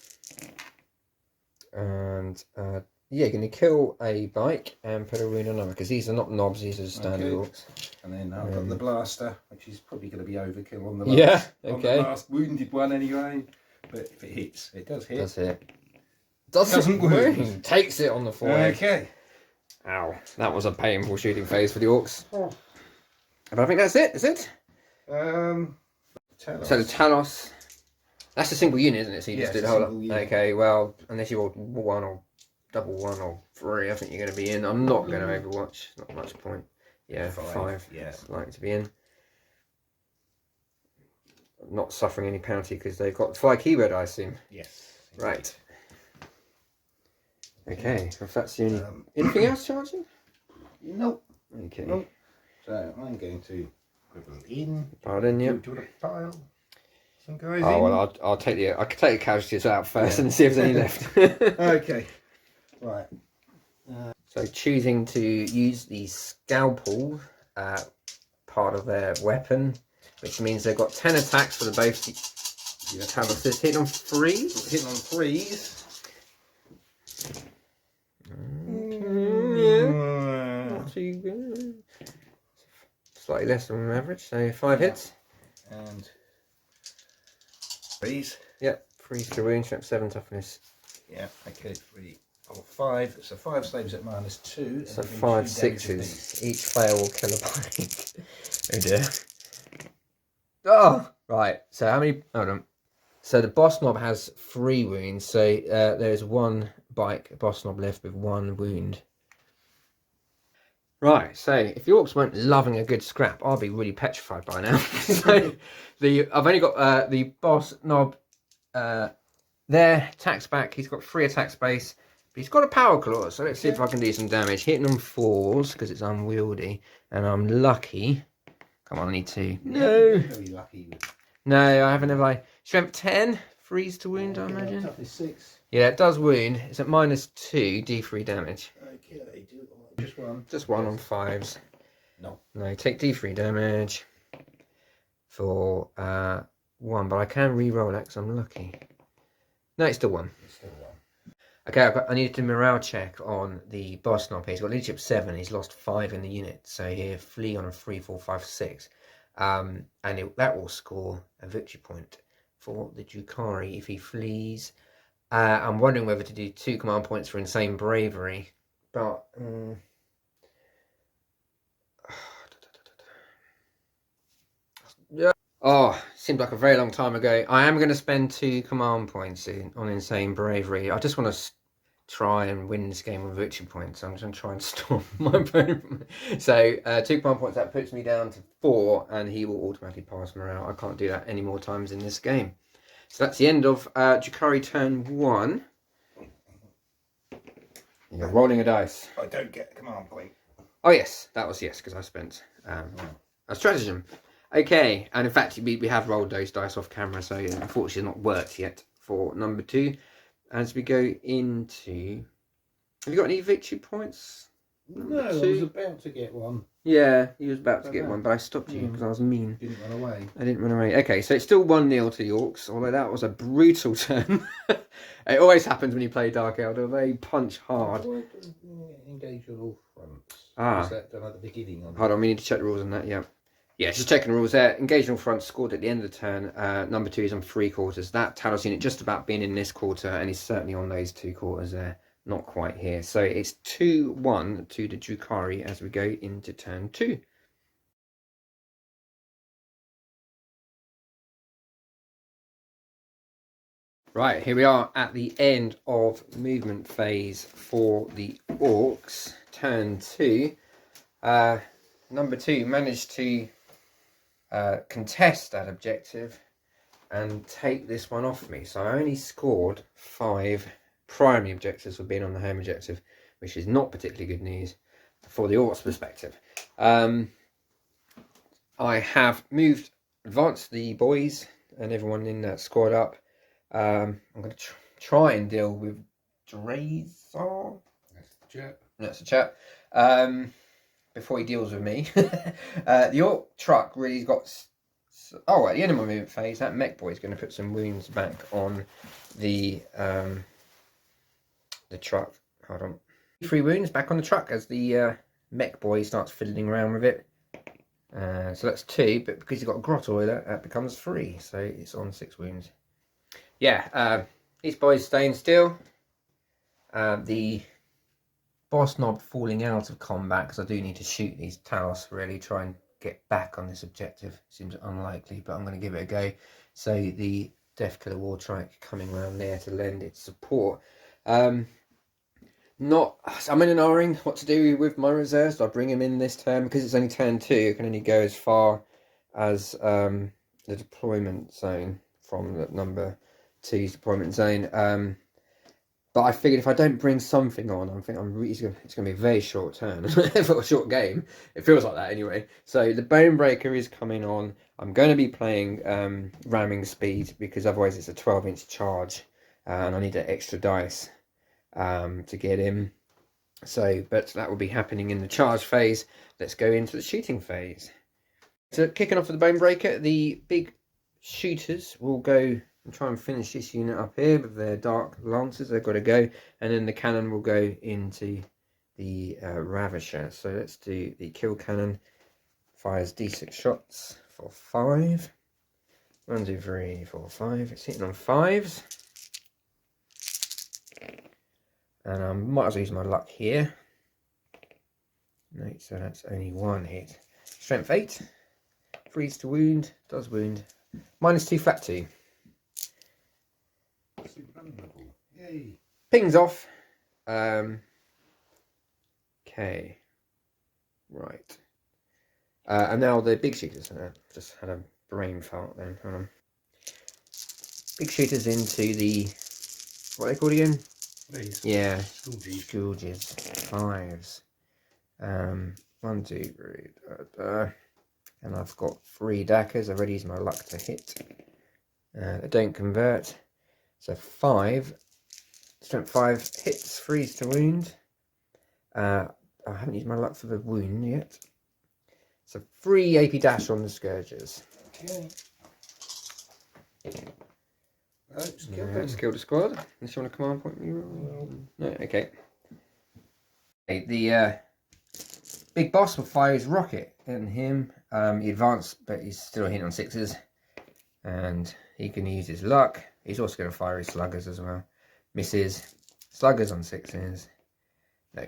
And yeah, you're going to kill a bike and put a rune on another because these are not knobs, these are standard orcs. And then I've got the blaster, which is probably going to be overkill on the Yeah, on okay. the last wounded one anyway. But if it hits, it does hit. Does hit. Doesn't wound. Takes it on the forehead. Okay. Ow. That was a painful shooting phase for the orcs. But I think that's it. That's it. Talos. So the Talos. That's a single unit, isn't it? So you Yeah, just do it's the a whole lot. single unit. Okay, well, unless you roll 1 or double 1 or 3, I think you're going to be in. I'm not going to overwatch. Not much point. Yeah, 5. Yeah. It's likely to be in. Not suffering any penalty because they've got 5 keyword, I assume. Yes. Right. Okay, if that's the only... anything else charging? Nope. Okay. Nope. So I'm going to put them in. Pardon, yeah. To the pile. Some guys Oh in. well, I can take the casualties out first and see if there's any left. Okay. Right. So choosing to use the scalpel part of their weapon, which means they've got 10 attacks for the both. Talos hitting on 3s. Hitting on 3s. Not too good. Slightly less than average, so 5 hits. And freeze. Yep, 3 to wound, 7 toughness. Yeah, okay, 3 or 5. So 5 slaves at -2. So 5 6s. Each player will kill a point. Oh dear. Oh! Right, so how many... Hold on. So the boss knob has 3 wounds, so there's 1 bike boss knob left with 1 wound. Right, so if the orcs weren't loving a good scrap, I'll be really petrified by now. So I've only got the boss knob there, attacks back. He's got 3 attack space, but he's got a power claw. So let's see if I can do some damage. Hitting on 4s because it's unwieldy, and I'm lucky. Come on, I need 2. No, very lucky. No, I haven't. Have I? Strength 10, freeze to wound. I imagine. Toughness 6. Yeah, it does wound. It's at -2 D3 damage. Okay, just 1. Just 1 on 5s. No. No, take D3 damage for 1, but I can re-roll that because I'm lucky. No, it's still 1. It's still 1. Okay, I need to do a morale check on the boss knob. He's got leadership 7. He's lost 5 in the unit, so he'll flee on a 3, 4, 5, 6, and that will score a victory point for the Drukhari if he flees. I'm wondering whether to do 2 command points for insane bravery, but oh, seems like a very long time ago. I am going to spend 2 command points on insane bravery. I just want to try and win this game with victory points. I'm just going to try and stop my opponent. So 2 command points, that puts me down to 4, and he will automatically pass morale. I can't do that any more times in this game. So that's the end of Drukhari turn 1. You're rolling a dice. I don't get a command point. Oh yes, that was yes, because I spent a stratagem. Okay, and in fact we have rolled those dice off camera, so unfortunately it's not worked yet for number 2. As we go into... Have you got any victory points? No, I was about to get one. Yeah, he was about to get one, but I stopped you because I was mean. Didn't run away. I didn't run away. Okay, so it's still 1-0 to the Orcs, although that was a brutal turn. It always happens when you play Dark Eldar. They punch hard. Engage on all fronts. Ah. Was that done at the beginning? Hold on, we need to check the rules on that, yeah. Yeah, just checking the rules there. Engage on front, scored at the end of the turn. Number 2 is on 3 quarters. That Talos unit just about being in this quarter, and he's certainly on those 2 quarters there. Not quite here. So it's 2-1 to the Drukhari as we go into turn 2. Right, here we are at the end of movement phase for the Orcs. Turn 2. Number 2 managed to contest that objective and take this one off me. So I only scored 5 primary objectives for being on the home objective, which is not particularly good news for the Orcs perspective. I have advanced the boys and everyone in that squad up. I'm going to try and deal with Drazar. That's the chap. That's the chap. Before he deals with me. The Orc truck really got... Oh, at the end of my movement phase, that mech boy is going to put some wounds back on the truck. Hold on. 3 wounds back on the truck as the mech boy starts fiddling around with it. So that's 2, but because he's got a grot oiler, that becomes 3. So it's on 6 wounds. Yeah, these boys staying still. The boss knob falling out of combat, because I do need to shoot these Talos, really try and get back on this objective. Seems unlikely, but I'm going to give it a go. So the Death Killer War Trike coming around there to lend its support. I'm in an R-ing what to do with my reserves. Do I bring him in this turn? Because it's only turn 2, I can only go as far as the deployment zone from the number 2's deployment zone. But I figured if I don't bring something on, it's going to be a very short turn for a short game. It feels like that anyway. So the Bonebreaker is coming on. I'm going to be playing ramming speed because otherwise it's a 12-inch charge, and I need an extra dice to get in. So, but that will be happening in the charge phase. Let's go into the shooting phase. So kicking off with the Bonebreaker, the big shooters will go and try and finish this unit up here with their dark lances. They've got to go, and then the cannon will go into the Ravisher. So let's do the kill cannon. Fires D6 shots for 5. 1, 2, 3, 4, 5. It's hitting on 5s. And I might as well use my luck here. No, so that's only 1 hit. Strength 8. Freeze to wound. Does wound. -2 flat 2. Yay. Pings off. Okay. Right. And now the big shooters. Just had a brain fart then. Hold on. Big shooters into the... What are they called again? These. Yeah. Scourges. 5s. 1, 2, 3. And I've got 3 dackers. I've already used my luck to hit. They don't convert. So 5. Strength 5 hits. Freeze to wound. I haven't used my luck for the wound yet. So 3 AP dash on the Scourges. Okay. Let's kill the squad. Unless you want a command point me roll. No, okay. The big boss will fire his rocket at him. He advanced, but he's still hitting on 6s. And he can use his luck. He's also going to fire his sluggers as well. Misses. Sluggers on 6s. No.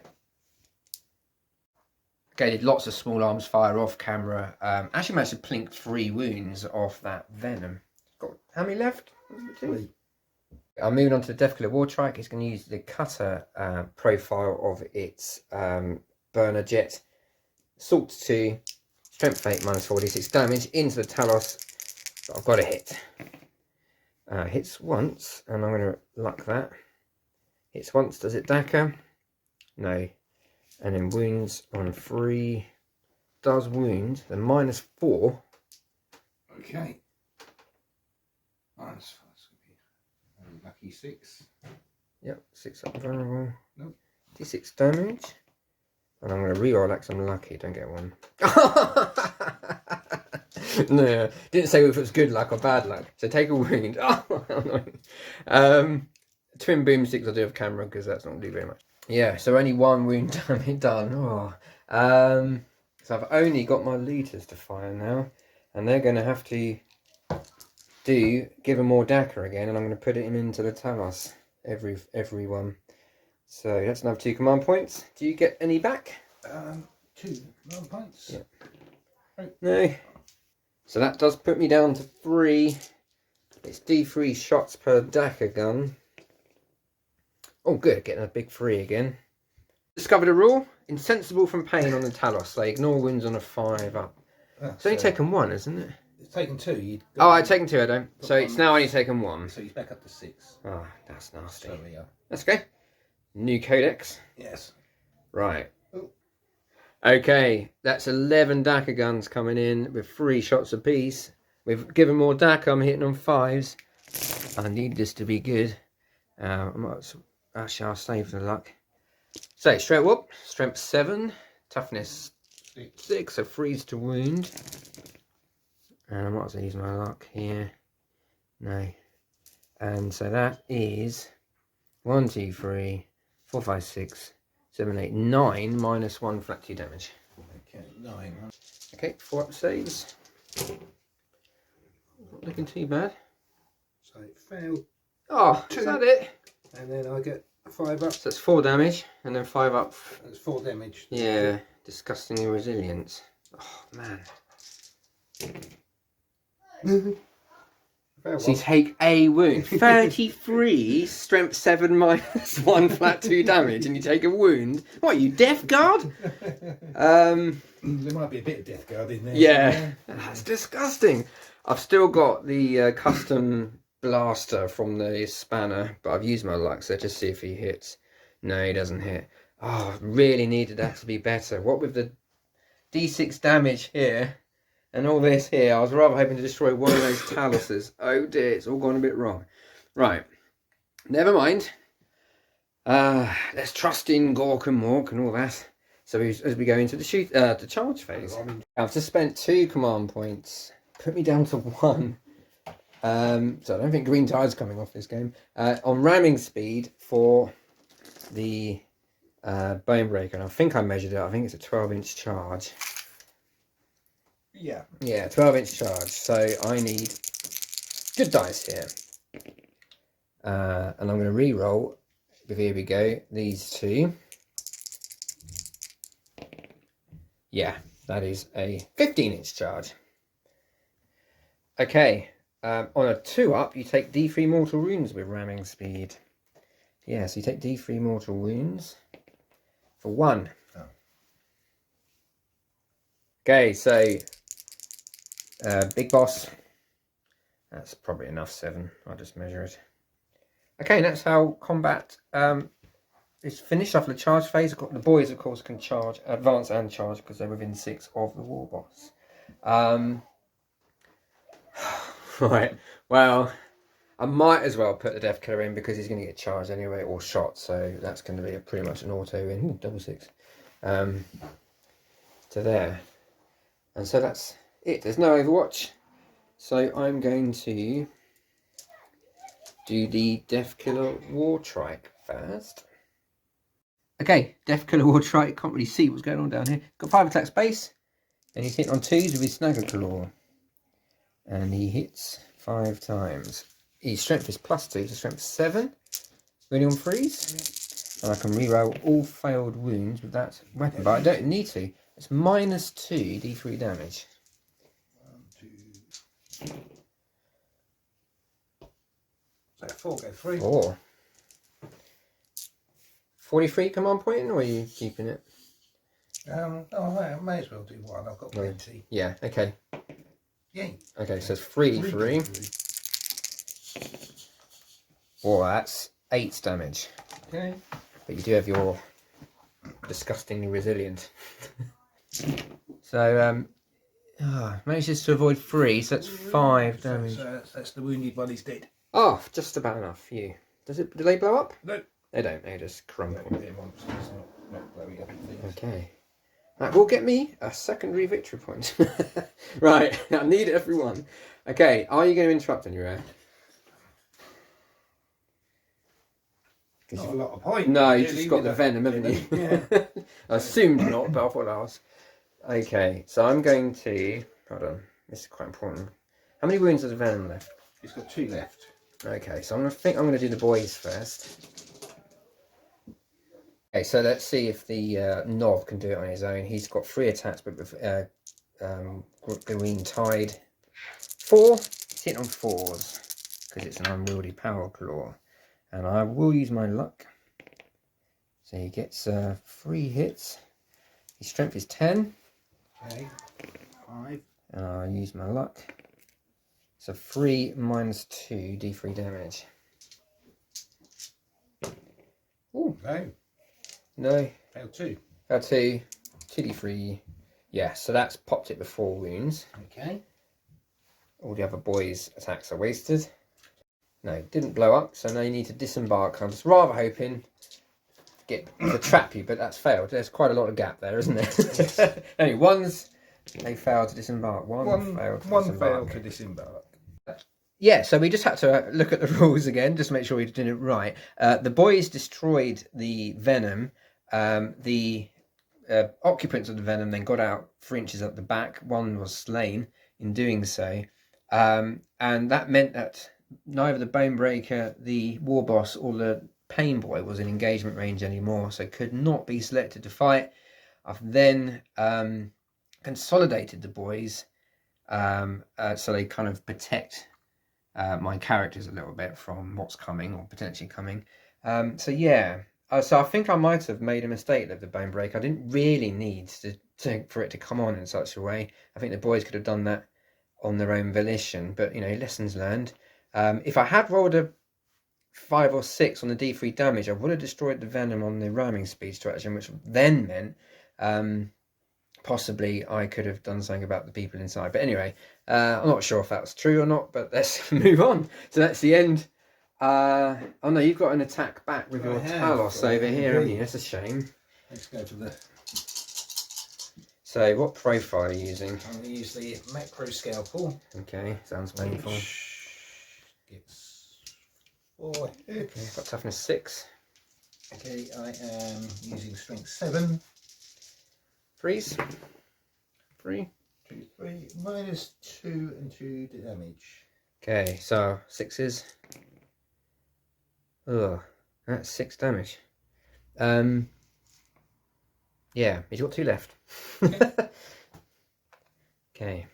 Okay, did lots of small arms fire off camera. Actually managed to plink 3 wounds off that venom. Got how many left? 3. I'm moving on to the Deathkiller Wartrike. It's going to use the cutter profile of its burner jet. Salt 2, strength 8, -46 damage into the Talos. But I've got a hit. Hits once, and I'm going to luck that. Hits once, does it Dacker? No. And then wounds on 3. Does wound. Then -4. Okay. Nice. Lucky 6. Yep, 6 up vulnerable. Nope. D6 damage. And I'm going to reroll that because I'm lucky. Don't get 1. No, didn't say if it was good luck or bad luck. So take a wound. Oh, how annoying. Twin boomsticks I'll do off camera because that's not going to do very much. Yeah, so only 1 wound damage done. Oh. So I've only got my looters to fire now. And they're going to have to give him more Dacker again, and I'm going to put him into the Talos. Every one. So that's another 2 command points. Do you get any back? 2 command points. Yeah. Right. No. So that does put me down to 3. It's D3 shots per Dacker gun. Oh good, getting a big 3 again. Discovered a rule. Insensible from pain on the Talos. They ignore wounds on a 5 up. It's only taken 1, isn't it? It's taken 2. Oh, I've taken 2, I don't. So it's now only taken 1. So he's back up to 6. Oh, that's nasty. So we are. That's okay. New codex. Yes. Right. Oh. Okay, that's 11 Dacker guns coming in with 3 shots apiece. We've given more Dacker. I'm hitting on 5s. I need this to be good. Actually, I'll save the luck. So, strength whoop. Strength 7. Toughness 6. So, freeze to wound. And I might as well use my luck here. No. And so that is 1, 2, 3, 4, 5, 6, 7, 8, 9 -1 flat 2 damage. Okay, 9. Okay, 4 up saves. Not looking too bad. So it failed. Oh, 2. is that it? And then I get 5 up. So that's 4 damage and then 5 up. That's 4 damage. Yeah, disgustingly resilience. Oh, man. So you take a wound. 33, strength 7 -1 flat 2 damage, and you take a wound. What, are you death guard? There might be a bit of death guard in there. Yeah, somewhere. that's disgusting. I've still got the custom blaster from the spanner, but I've used my luck, so just see if he hits. No, he doesn't hit. Oh, really needed that to be better. What with the D6 damage here and all this here, I was rather hoping to destroy one of those Taloses. Oh dear, it's all gone a bit wrong. Right, never mind. Let's trust in Gork and Mork and all that. So as we go into the charge phase, I've just spent 2 command points. Put me down to 1. So I don't think green tire's coming off this game. On ramming speed for the bone breaker, and I think I measured it. I think it's a 12-inch charge. Yeah. Yeah, 12-inch charge. So I need good dice here. And I'm going to re-roll. Here we go. These two. Yeah, that is a 15-inch charge. Okay. On a 2-up, you take D3 mortal wounds with ramming speed. Yeah, so you take D3 mortal wounds for 1. Oh. Okay, so big boss. That's probably enough, 7. I'll just measure it. Okay, that's how combat is finished after the charge phase. The boys, of course, can charge, advance and charge, because they're within 6 of the war boss. Right, well, I might as well put the Death Killer in because he's going to get charged anyway or shot, so that's going to be pretty much an auto in. Ooh, double 6. To there. And so that's it. There's no Overwatch. So I'm going to do the Death Killer War Trike first. Okay, Death Killer War Trike. Can't really see what's going on down here. Got 5 attack space. And he's hitting on 2s with his Snagger Claw. And he hits 5 times. His strength is +2, so strength 7. Really on 3s. And I can reroll all failed wounds with that weapon, but I don't need to. It's -2 D3 damage. 1, 2. So 4 go 3. 4. 43 command point, or are you keeping it? I may as well do 1. I've got plenty. Yeah, okay. Yay. Okay, so it's 3 3. Oh, that's 8 damage. Okay. But you do have your disgustingly resilient. So, manages to avoid 3, so that's 5 damage. That's the wounded one, he's dead. Oh, just about enough for you. Do they blow up? No. They don't, they just crumple. Not blowing up things. Okay. That will get me a secondary victory point. Right, I need everyone. Okay, are you going to interrupt anywhere? Not a lot of point. No, you just got the venom, haven't you? Yeah. I assumed not, but I thought I was. Okay, so I'm going to... Hold on, this is quite important. How many wounds does the venom left? He's got 2 left. Okay, so I'm going to do the boys first. Okay, so let's see if the Nov can do it on his own. He's got 3 attacks, but with Green Tide. 4, he's hitting on 4s, because it's an unwieldy power claw. And I will use my luck. So he gets 3 hits. His strength is 10. Okay. 5. And I'll use my luck. So 3 -2 D3 damage. Ooh. No. No. Failed 2. Failed 2. 2D3. Yeah, so that's popped it with 4 wounds. Okay. All the other boys' attacks are wasted. No, it didn't blow up, so now you need to disembark. I'm just rather hoping to trap you, but that's failed. There's quite a lot of gap there, isn't there? Anyway, they failed to disembark. One failed to disembark. Yeah, so we just had to look at the rules again, just to make sure we did it right. The boys destroyed the venom. The occupants of the venom then got out 3 inches at the back. 1 was slain in doing so. And that meant that neither the Bone Breaker, the War Boss, or the Pain Boy was in engagement range anymore, so could not be selected to fight. I've then consolidated the boys so they kind of protect my characters a little bit from what's coming or potentially coming. So yeah, so I think I might have made a mistake with the Bone Breaker. I didn't really need for it to come on in such a way. I think the boys could have done that on their own volition, but you know, lessons learned. If I had rolled a 5 or 6 on the D3 damage, I would have destroyed the venom on the ramming speed stratagem, which then meant possibly I could have done something about the people inside. But anyway, I'm not sure if that's true or not, but let's move on. So that's the end. Oh no, you've got an attack back with your Talos over here, haven't you? That's a shame. Let's go for the... So what profile are you using? I'm going to use the macro scalpel. Okay, sounds painful. It's 4 hits. Okay, got toughness 6. Okay, I am using strength 7. Freeze. 3. 2, 3, minus 2 and 2 damage. Okay, so 6s. Oh, that's 6 damage. Yeah, he's got 2 left. Okay.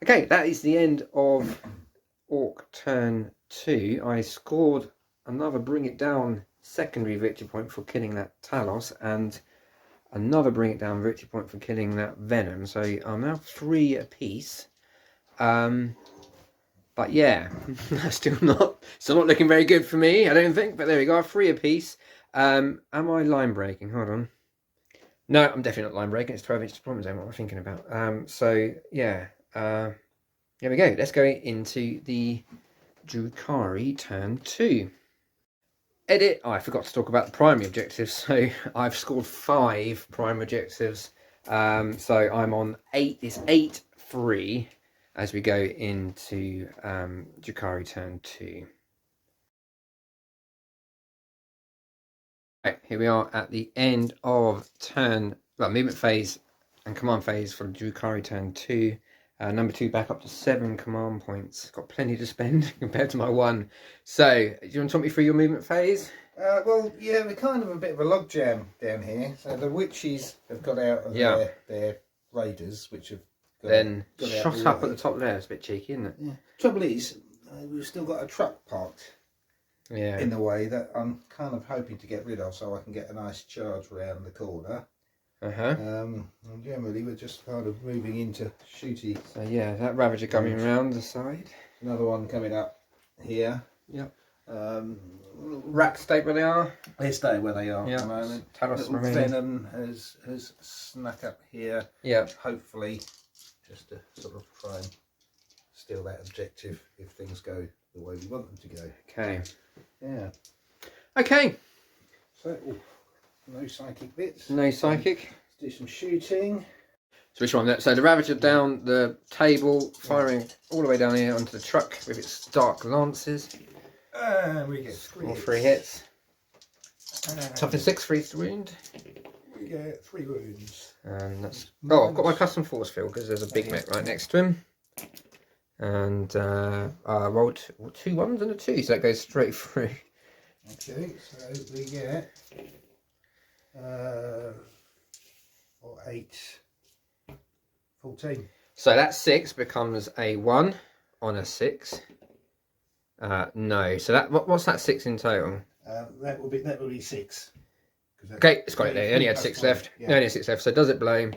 Okay, that is the end of Orc Turn 2. I scored another Bring It Down secondary victory point for killing that Talos, and another Bring It Down victory point for killing that Venom. So I'm now 3 apiece. But yeah, still not looking very good for me, I don't think. But there we go, 3 apiece. Am I line breaking? Hold on. No, I'm definitely not line breaking. It's 12-inch deployment zone. What am I thinking about? So yeah, here we go. Let's go into the Drukhari Turn 2. Edit. Oh, I forgot to talk about the primary objectives. So I've scored 5 primary objectives. So I'm on 8. It's 8-3 as we go into Drukhari Turn 2. Right, here we are at the end of movement phase and command phase for Drukhari Turn 2. Number 2 back up to 7 command points. Got plenty to spend compared to my 1. So, do you want to talk me through your movement phase? Well, yeah, we're kind of a bit of a logjam down here. So the witches have got out of their raiders, which have shot up at the top there. It's a bit cheeky, isn't it? Yeah. Trouble is, we've still got a truck parked in the way that I'm kind of hoping to get rid of, so I can get a nice charge around the corner. And generally, we're just kind of moving into shooty. So yeah, that Ravager coming around the side. Another one coming up here. Yep. Rats stay where they are. They stay where they are at the moment. Venom has snuck up here. Yeah. Hopefully, just to sort of try and steal that objective if things go the way we want them to go. Okay. Yeah. Okay. So, no psychic bits. No psychic. Let's do some shooting. So which one? So the Ravager down the table, firing all the way down here onto the truck with its dark lances. We get 3 hits. Toughness 6, 3 wound. We get 3 wounds. And that's... Oh, I've got my custom force field because there's a big mech right next to him. And I rolled 2 1s and a 2, so that goes straight through. Okay, so we get 8, 14. So that 6 becomes a 1 on a 6. No, so that what's that 6 in total? That will be 6. Okay, it's got it there. It only had 6 left. Yeah. Only had 6 left. So does it blow?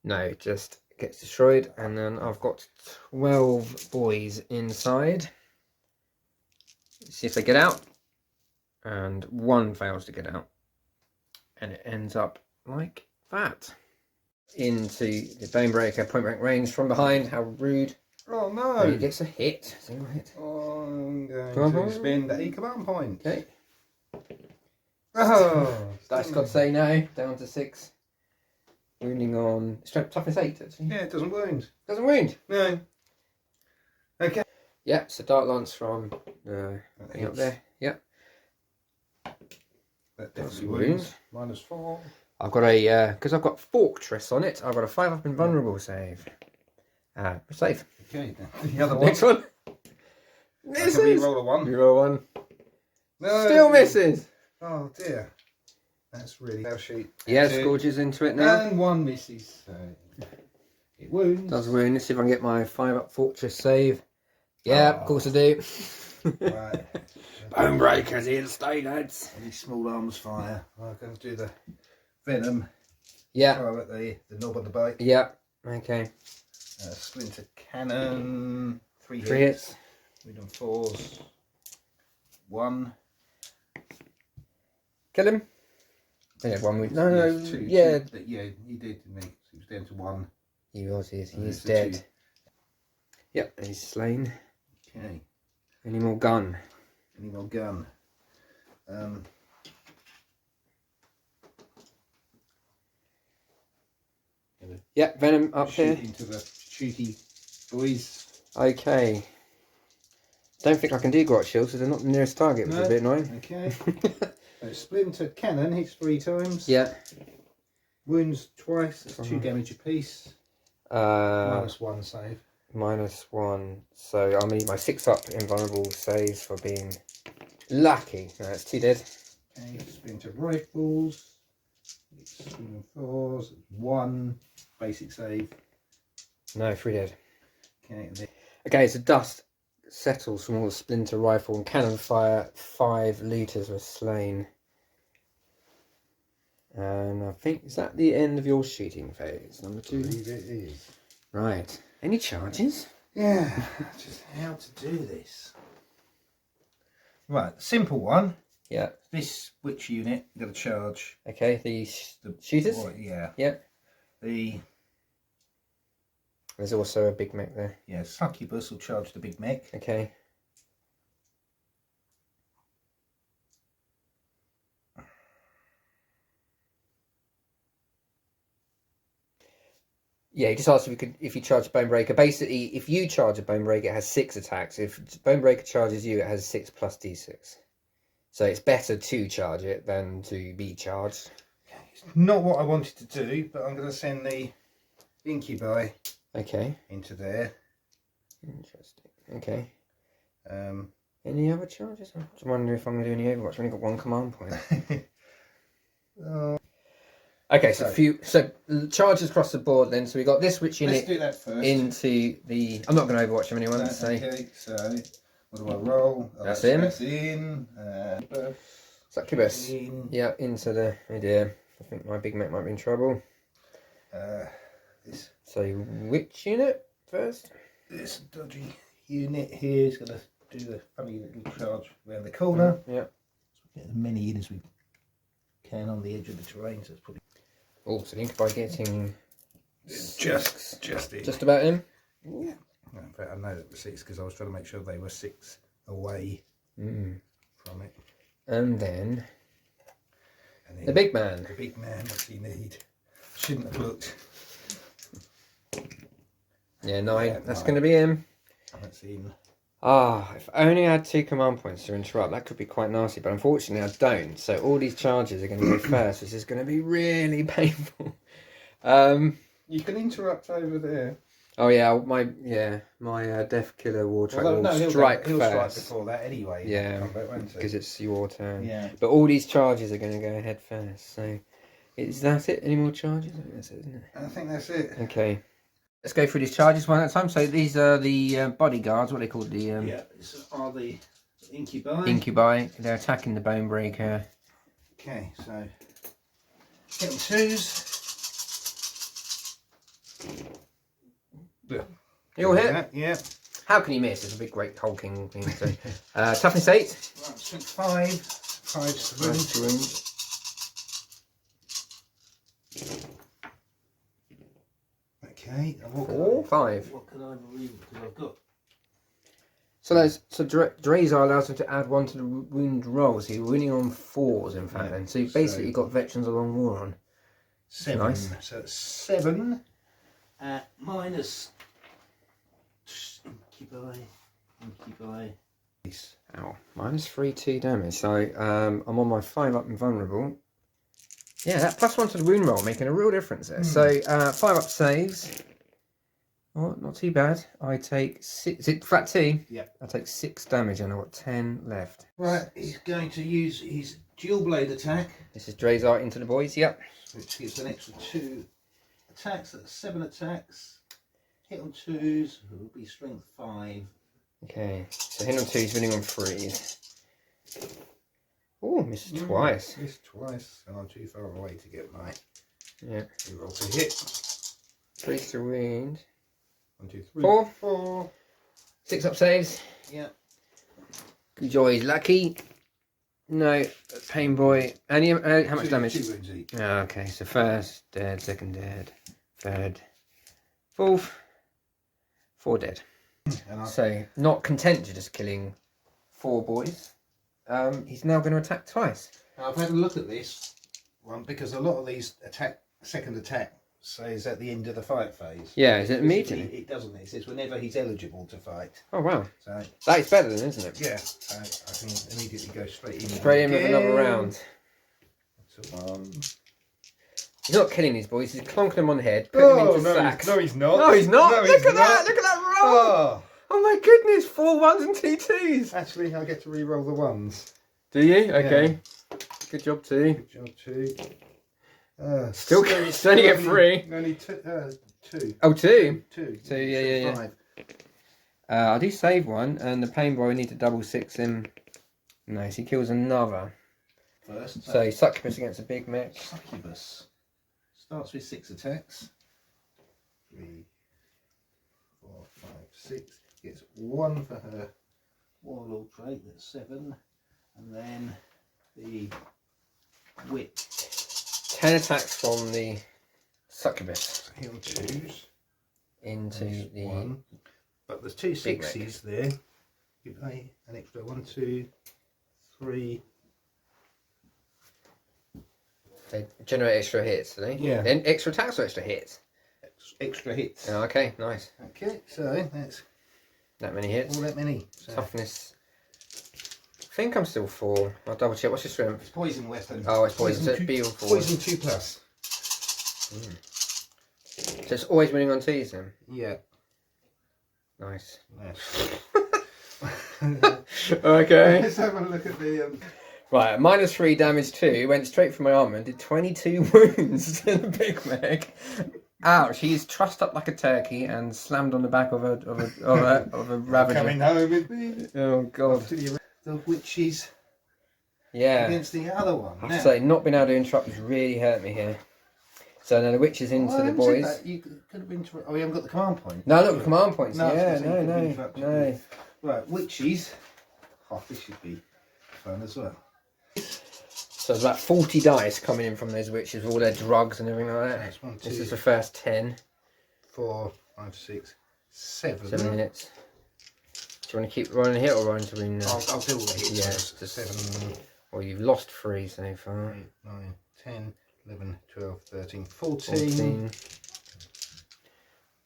No, it just gets destroyed. And then I've got 12 boys inside. Let's see if they get out. And 1 fails to get out. And it ends up like that. Into the Bonebreaker, point blank range from behind. How rude. Oh no! He gets a hit. Single hit. Oh, I'm going to spend a command point. Okay. Oh! Dice got to say no. Down to 6. Wounding on strength toughness 8 actually. Yeah, it doesn't wound. Doesn't wound. No. Okay. Yeah, so Dark Lance from thing up there. Yeah. That definitely wounds. -4. I've got a because I've got Fortress on it. I've got a 5 up invulnerable save. Save. Okay. The other one. Next one. Misses. Roll a 1. You roll 1. No. Still misses. Oh dear. That's really our sheet. Yeah, Scourges into it now. And 1 misses. So it wounds. Does wound. Let's see if I can get my 5 up Fortress save. Yeah, of course I do. Right. Bonebreakers here to stay, lads. Any small arms fire. I'm going to do the Venom. Yeah. Oh, at the knob of the bike. Yeah. Okay. Splinter cannon. 3 hits. 3 hits. We've done 4s. 1. Kill him. Yeah, 1 wound. No, Yes, 2. yeah. 2, yeah, you did, didn't he? So he was down to 1. He is dead. 2. Yep, he's slain. Okay. Any more gun? Any more gun? Yep, Venom up here. Into the shooty boys. Okay. Don't think I can do Grot Shields, so they're not the nearest target, which is a bit annoying. Okay. So Splinter Cannon hits 3 times. Yeah. Wounds twice, it's 2 damage apiece. -1 save. -1. So I'm going to need my 6-up invulnerable saves for being lucky. No, that's 2 dead. Okay, Splinter Rifles. It's 4s, 1 basic save. No, 3 dead. Okay, and then Okay, so dust settles from all the splinter rifle and cannon fire. 5 looters were slain. And I think, is that the end of your shooting phase, number 2? I believe it is. Right. Any charges? Yeah, just how to do this. Right, simple one. Yeah. This witch unit, you've got to charge. Okay, the shooters? Right, yeah. Yeah. There's also a big mech there. Yeah, succubus will charge the big mech. Okay. Yeah, he just asked if you charge a bone breaker. Basically, if you charge a bone breaker, it has 6 attacks. If bone breaker charges you, it has 6 plus d6. So it's better to charge it than to be charged. It's not what I wanted to do, but I'm going to send the incubi into there. Interesting. Okay. Any other charges? I'm just wondering if I'm going to do any Overwatch. I've only got 1 command point. Okay, so charges across the board then. So we got this witch unit. Let's do that first. Into the. I'm not going to Overwatch him anyone. No, okay, so what do I roll? Oh, that's him. That's in. Succubus. Yeah, into the. Oh dear. I think my big mech might be in trouble. So which unit first? This dodgy unit here is going to do the funny little charge around the corner. Yeah. So we get as many in as we can on the edge of the terrain. So it's probably. Also, by getting just about in. Yeah. In fact, I know that was 6 because I was trying to make sure they were 6 away from it. And then the big man. The big man, what's he need? Shouldn't have looked. Yeah, 9. That's going to be him. That's in. If I only had 2 command points to interrupt, that could be quite nasty, but unfortunately I don't. So all these charges are going to go first, which is going to be really painful. You can interrupt over there. Oh yeah, my Death Killer War Track will strike he'll first. Strike before that anyway. Yeah, because it's your turn. Yeah. But all these charges are going to go ahead first. So is that it? Any more charges? I think that's it, isn't it? I think that's it. Okay. Let's go through these charges one at a time. So these are the bodyguards, what are they called? These are the incubi. Incubi. They're attacking the bone breaker. Okay, so hit them 2s. You all hit? Yeah. How can you miss? It's a big, great hulking thing. So, toughness 8. Strength 5. 5's to wound. Okay. 4, 5. What can I read? Because I've got. So Drazar allows him to add 1 to the wound roll. So you're winning on 4s, in fact. Then, so you've basically got Veterans of Long War on. 7. Nice. So it's 7 at minus. Incubi. Ow. -3, 2 damage. So I'm on my 5-up invulnerable. Yeah, that +1 to the wound roll making a real difference there. So 5-up saves. Oh, not too bad. I take 6. Is it flat T? Yeah. I take 6 damage and I've got 10 left. Right, he's going to use his dual blade attack. This is Drazar into the boys. Yep. Which gives an extra 2 attacks. That's 7 attacks. Hit on 2s. It will be strength 5. Okay. So hit on 2s, winning on 3s. Oh, misses twice. Missed twice, and I'm too far away to get my roll to hit. 3 to wound. 1, 2, 3, 4. 6-up saves. Yeah. Good joy, lucky. No, pain boy. And how much damage? 2 wounds each. Okay, so first dead, second dead, third, fourth, 4 dead. So not content to just killing 4 boys. He's now going to attack twice. Now, I've had a look at this one because a lot of these second attack says at the end of the fight phase. Yeah, is it immediately? It doesn't. It says whenever he's eligible to fight. Oh wow. So that is better then, isn't it? yeah. So I can immediately go straight in. Straight in with another round. That's a 1. He's not killing these boys. He's clonking them on the head, putting them into sacks. No, he's not. No, he's not. No, Look at that. Look at that roll. Oh my goodness. 4 1s and 2 2s. Actually, I get to re-roll the 1s. Do you? Okay. Yeah. Good job, 2. Good job, 2. Still only get 3. Only 2. Oh, 2. 2. 2, yeah. 5. I do save 1, and the pain boy, we need to double 6 him. Nice, he kills another. First. So succubus against a big mech. Succubus starts with 6 attacks. 3, 4, 5, 6. Gets 1 for her warlord trait. That's 7, and then the whip. 10 attacks from the succubus. Here on 2s. Into the 1. But there's 2 6s there. Give an extra 1, 2, 3. They generate extra hits, do they? Yeah. Then extra attacks or extra hits? Extra hits. Oh, okay, nice. Okay, so that's that many hits. all that many. So. Toughness. I think I'm still 4. I'll double check. What's your strength? It's poison Western. Oh, it's poison. So it'd be all 4. Poison 2 plus. So it's always winning on 2s then? Yeah. Nice. Yes. Okay. Let's have a look at the. Right, -3 damage 2. Went straight for my armor and did 22 wounds to the big mech. Ouch! He's trussed up like a turkey and slammed on the back of a ravager. Coming home with me. Oh god. The witches. Yeah. Against the other one. I have to say, not being able to interrupt has really hurt me here. So now the witches into the boys. You could have interrupted. Oh, we haven't got the command point. No, look, the command points. No, Yeah, no. Right, witches. Oh, this should be fun as well. So there's about 40 dice coming in from those witches, all their drugs and everything like that. That's 1, 2, this is the first 10. 4, 5, 6, 7. 7 minutes. Do you want to keep rolling a hit or rolling to win now? I'll do all the hits. Yeah, first. just 7. Well, you've lost 3 so far. 8, 9, 10, 11, 12, 13, 14.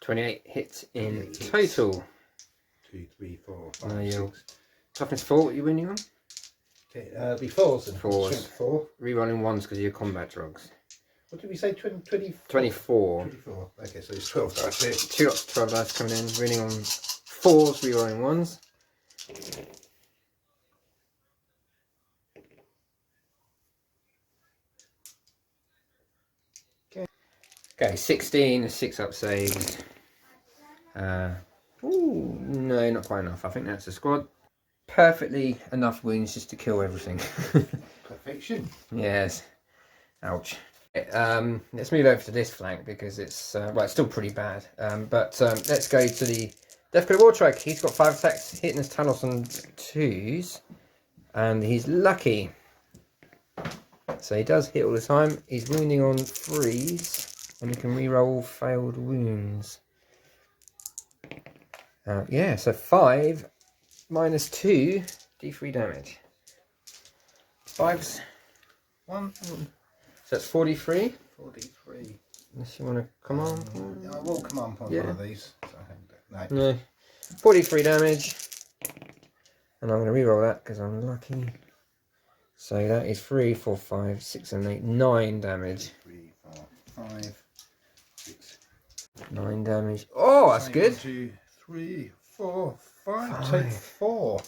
28 hits in total. 2, 3, 4, No, 5, you're 6. toughness 4. What are you winning on? Okay, be 4s and 4s. 4. Rerolling 1s because of your combat drugs. What did we say? 24? 24. 24. Okay, so it's 12 dice here. 2 lots of 12 dice coming in. Winning on 4s, rerolling 1s. Okay, 16, 6 up saves. Ooh, no, not quite enough. I think that's a squad. Perfectly enough wounds just to kill everything. Perfection. Yes. Ouch. Let's move over to this flank because it's well, it's still pretty bad. But let's go to the Deathclaw Wartrike. He's got 5 attacks, hitting his Talos on 2s, and he's lucky. So he does hit all the time. He's wounding on 3s, and he can reroll failed wounds. Yeah, so 5 minus 2, d3 damage. 5s. 1. So that's 43. 43. Unless you want to come on. I will command point one of these. So I haven't No. 43 damage. And I'm going to reroll that because I'm lucky. So that is 3, 4, 5, 6, 7, 8, 9 damage. 3, 4, 5, 6. 9 damage. Oh, that's good. 1, 2, 3, 4, 5. Take 4.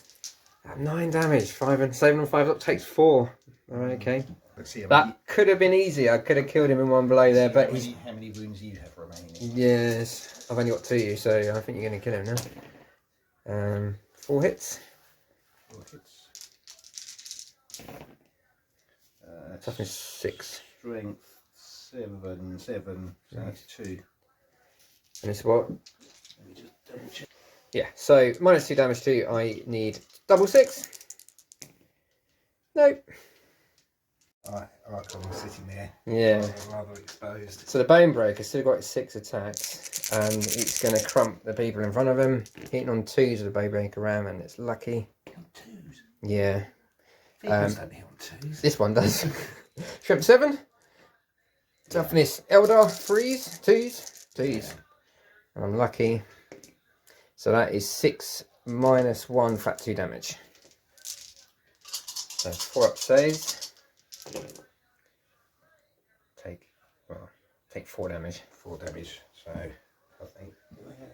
9 damage. 5 and 7 and 5 up takes 4. Alright, okay. Let's see That could have been easy. I could have killed him in one blow there, but he's... how many wounds you have remaining? Yes. I've only got 2, so I think you're going to kill him now. 4 hits. 4 hits. Toughness 6. Strength 7, 7. So that's 2. And it's what? Let me just double check. Yeah, so minus 2 damage 2. I need double 6. Nope. I like I'm sitting there. Yeah. Rather exposed. So the Bone Breaker's still got 6 attacks, and it's going to crump the people in front of him. Hitting on 2s with the Bone Breaker ram, and it's lucky. On 2s? Yeah. Vehicles don't hit on 2s. This one does. Strength 7? Toughness, eldar, threes, twos. And I'm lucky. So that is 6 minus 1 flat 2 damage. So 4 up saves. Take 4 damage. 4 damage. So I think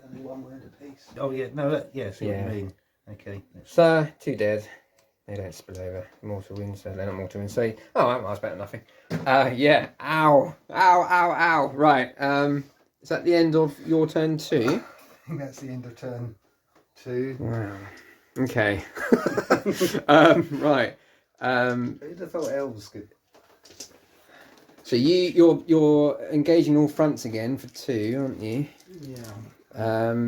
only 1 wound apiece. Oh yeah, no, see what you mean. Okay. So 2 dead. They don't spill over. Mortal wounds, so they're not mortal wounds. So that was better than nothing. Yeah. Ow. Right. Is that the end of your turn 2? I think that's the end of turn 2. Wow. Okay. Right. Who'd have thought elves could? So you're engaging all fronts again for 2, aren't you? Yeah.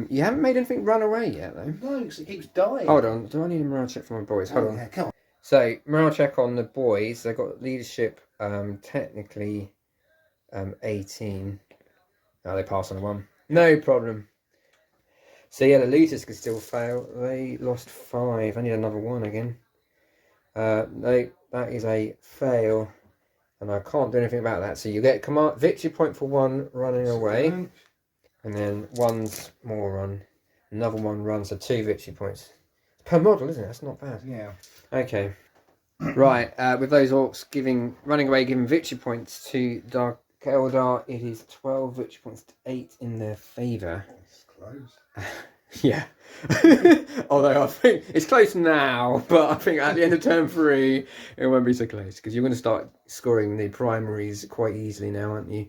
You haven't made anything run away yet, though. No, because it keeps dying. Hold on. Do I need a morale check for my boys? Hold on. Yeah, come on. So morale check on the boys. They've got leadership. Technically, 18. Oh, they pass on 1. No problem. So yeah, the looters can still fail. They lost 5. I need another 1 again. That is a fail. And I can't do anything about that. So you get command victory point for 1 running away. And then 1's more run. Another 1 run, so 2 victory points. Per model, isn't it? That's not bad. Yeah. Okay. Right, with those orcs running away, giving victory points to Dark Eldar, it is 12 victory points to 8 in their favour. It's close. Yeah. Although I think it's close now, but I think at the end of turn 3 it won't be so close because you're going to start scoring the primaries quite easily now, aren't you?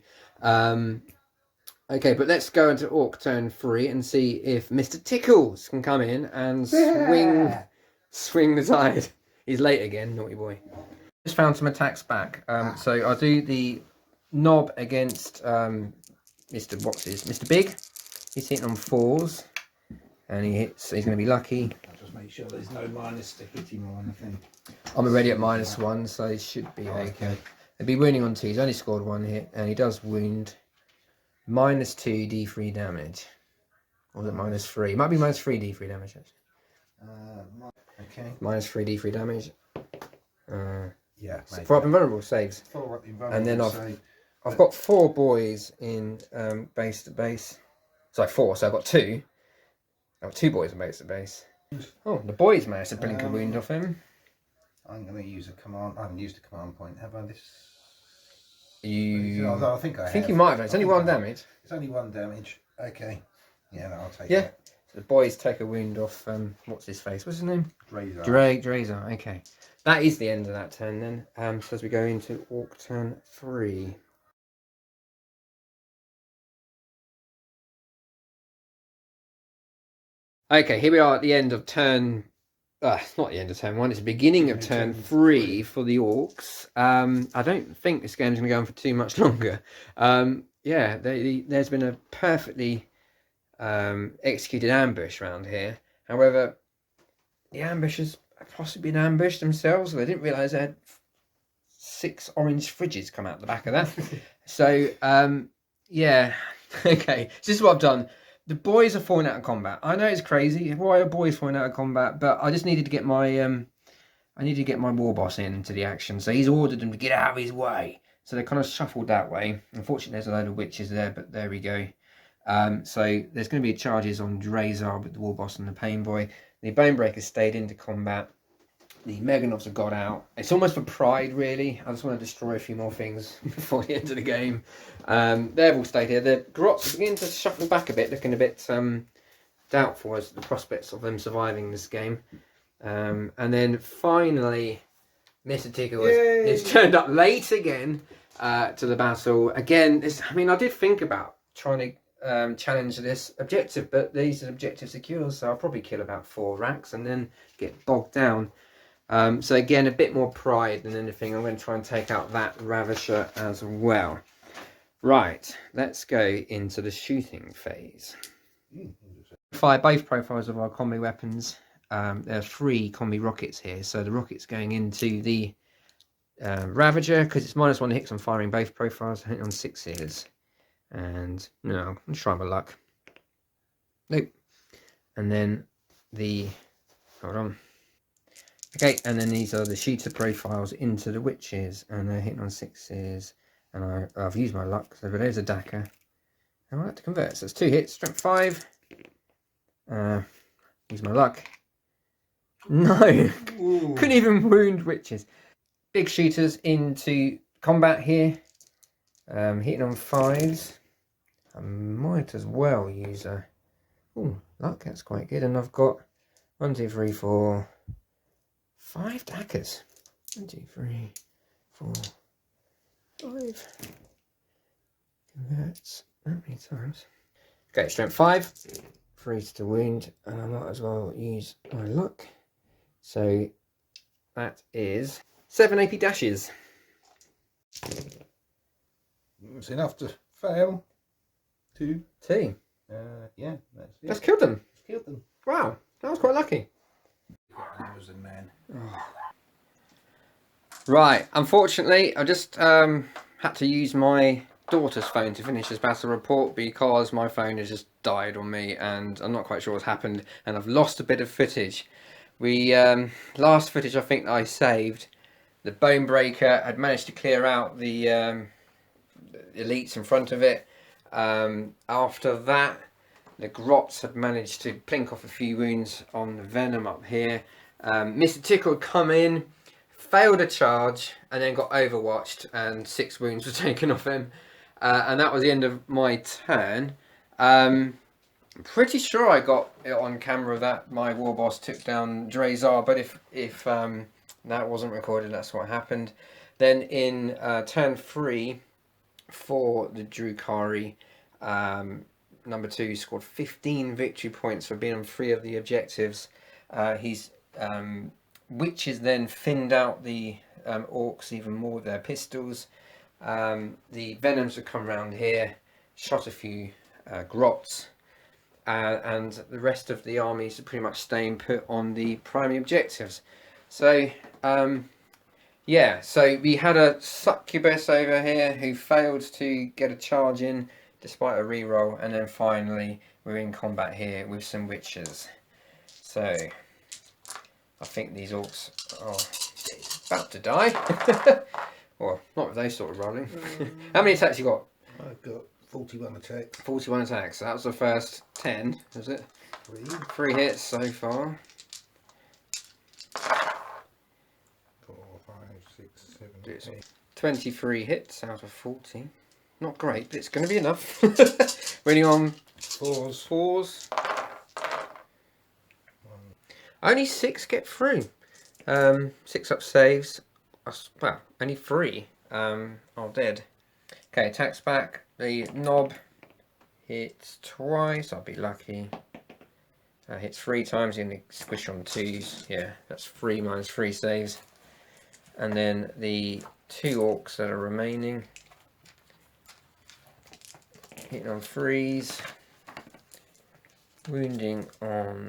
Okay, but let's go into Orc turn 3 and see if Mr. Tickles can come in and swing the tide. He's late again, naughty boy. Just found some attacks back. So I'll do the knob against Mr. Big. He's hitting on 4s. And he's going to be lucky. I'll just make sure there's no minus to hit him or anything. I'm already at -1, so he should be okay. He'll be wounding on 2. He's only scored 1 hit, and he does wound. -2 D3 damage. Or is it -3? It might be -3 D3 damage, actually. Okay. -3 D3 damage. Yeah. For up invulnerable saves. And then I've got 4 boys in base to base. Sorry, 4, so I've got 2. I've got 2 boys in base to base. Oh, the boys managed to blink a wound off him. I'm going to use a command. I haven't used a command point. Have I this? I think I have. think you might have. It's only 1 damage. It's only 1 damage. Okay. Yeah, no, I'll take it. So the boys take a wound off, what's his face? What's his name? Drazar. Drazar, okay. That is the end of that turn then. So as we go into Orc turn 3. Okay, here we are at the end of turn... it's not the end of turn 1, it's the beginning of turn 3 for the Orcs. I don't think this game's going to go on for too much longer. Yeah, there's been a perfectly executed ambush around here. However, the ambushers have possibly been ambushed themselves. They didn't realise they had 6 orange fridges come out the back of that. So, yeah. Okay, so this is what I've done. The boys are falling out of combat. I know it's crazy. Why are boys falling out of combat? But I just needed to get my war boss into the action. So he's ordered them to get out of his way. So they're kind of shuffled that way. Unfortunately, there's a load of witches there, but there we go. So there's going to be charges on Drazar with the war boss and the pain boy. The Bonebreakers stayed into combat. The Meganovs have got out. It's almost for pride, really. I just want to destroy a few more things before the end of the game. They've all stayed here. The Grots are beginning to shuffle back a bit, looking a bit doubtful as to the prospects of them surviving this game. And then finally, Mr. Tickle is turned up late again to the battle. Again, I did think about trying to challenge this objective, but these are objective secures, so I'll probably kill about 4 racks and then get bogged down. So again, a bit more pride than anything. I'm going to try and take out that Ravisher as well. Right, let's go into the shooting phase. Fire both profiles of our combi weapons. There are 3 combi rockets here, so the rocket's going into the Ravager because it's -1 hits on firing both profiles, hitting on 6s. And no, I'm try my luck. Nope. And then hold on. Okay, and then these are the shooter profiles into the witches, and they're hitting on 6s And I've used my luck, so there's a Daka. I might have to convert. So it's 2 hits, strength 5. Use my luck. No! Ooh. Couldn't even wound witches. Big shooters into combat here. Hitting on 5s. I might as well use a... Ooh, luck, that's quite good. And I've got 1, 2, 3, 4, 5 Dakas. 1, 2, 3, 4, 5. Converts that many times. Okay, strength 5. 3 to wound. And I might as well use my luck. So that is 7 AP dashes. It's enough to fail. 2. Yeah, that's it. That's killed them. Killed them. Wow, that was quite lucky. Amazon man. Oh. Right, unfortunately, I just had to use my daughter's phone to finish this battle report because my phone has just died on me and I'm not quite sure what's happened and I've lost a bit of footage. We last footage I think I saved, the Bonebreaker had managed to clear out the elites in front of it. After that, the Grots had managed to plink off a few wounds on the Venom up here. Mr. Tickle had come in, failed a charge, and then got overwatched, and 6 wounds were taken off him. And that was the end of my turn. I'm pretty sure I got it on camera that my war boss took down Drazar, but if that wasn't recorded, that's what happened. Then in turn 3 for the Drukhari, number 2 scored 15 victory points for being on 3 of the objectives. His witches then thinned out the orcs even more with their pistols. The Venoms have come around here, shot a few grots, and the rest of the armies are pretty much staying put on the primary objectives. So yeah, so we had a succubus over here who failed to get a charge in despite a reroll, and then finally we're in combat here with some witches. So I think these orcs are about to die. Well, not with those sort of rolling. How many attacks you got? I've got 41 attacks. 41 attacks. So that was the first 10, was it? 3. 3 hits so far. 4, 5, 6, 7, 8. 23 hits out of 40. Not great, but it's going to be enough. Running on 4s. Only 6 get through. 6 up saves. Well, only 3 are dead. Okay, attacks back. The knob hits twice. I'll be lucky. Hits 3 times in the squish on 2s. Yeah, that's 3 minus 3 saves. And then the 2 orcs that are remaining. Hitting on 3s. Wounding on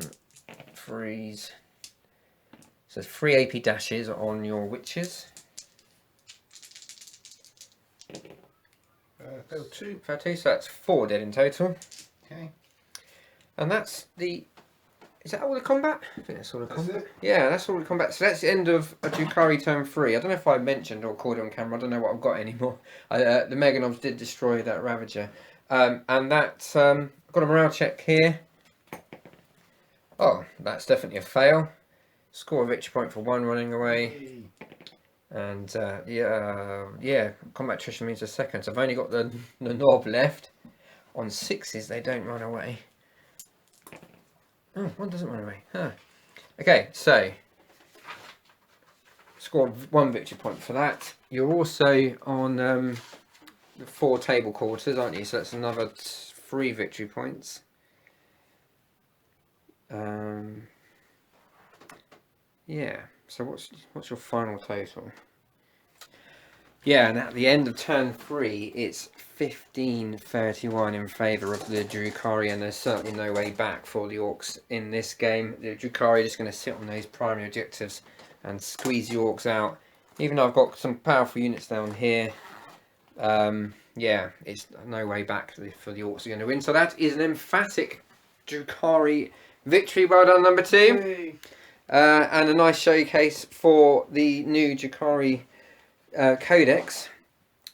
3s. So 3 AP dashes on your witches. Fell 2. Fell 2, so that's 4 dead in total. Okay. And that's the... Is that all the combat? I think that's all the combat. It? Yeah, that's all the combat. So that's the end of a Drukhari Turn 3. I don't know if I mentioned or caught it on camera. I don't know what I've got anymore. The Meganovs did destroy that Ravager. And that... I've got a morale check here. Oh, that's definitely a fail. Score a victory point for 1 running away. And yeah, combat attrition means a second. So I've only got the knob left. On 6s, they don't run away. Oh, 1 doesn't run away. Huh. Okay, so scored 1 victory point for that. You're also on the 4 table quarters, aren't you? So that's another 3 victory points. Yeah, so what's your final total? Yeah, and at the end of turn 3, it's 15-31 in favour of the Drukhari, and there's certainly no way back for the Orcs in this game. The Drukhari are just going to sit on those primary objectives and squeeze the Orcs out. Even though I've got some powerful units down here, yeah, it's no way back for the Orcs are going to win. So that is an emphatic Drukhari victory. Well done, number 2. And a nice showcase for the new Drukhari Codex.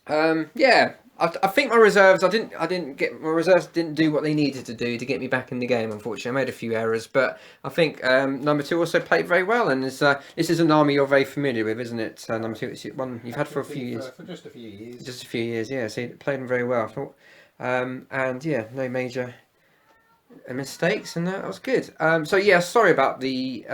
Yeah, I think my reserves. I didn't get my reserves. Didn't do what they needed to do to get me back in the game. Unfortunately, I made a few errors, but I think number two also played very well. And this is an army you're very familiar with, isn't it? Number two, it's one you've had for a few years. For just a few years. Just a few years, yeah. So you played them very well, I thought. And yeah, no major mistakes, and that was good. So yeah, sorry about the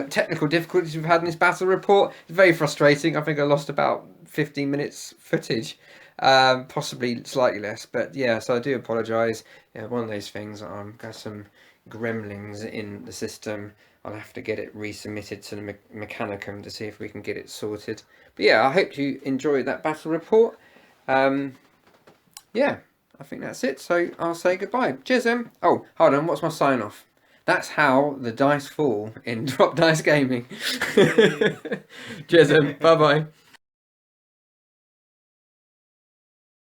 technical difficulties we've had in this battle report. It's very frustrating. I think I lost about 15 minutes footage, possibly slightly less, but yeah, so I do apologise. Yeah, one of those things. Got some gremlins in the system. I'll have to get it resubmitted to the Mechanicum to see if we can get it sorted. But yeah, I hope you enjoyed that battle report. Yeah, I think that's it. So I'll say goodbye. Cheers, then. Oh, hold on. What's my sign off? That's how the dice fall in Drop Dice Gaming. Cheers, then. Bye bye.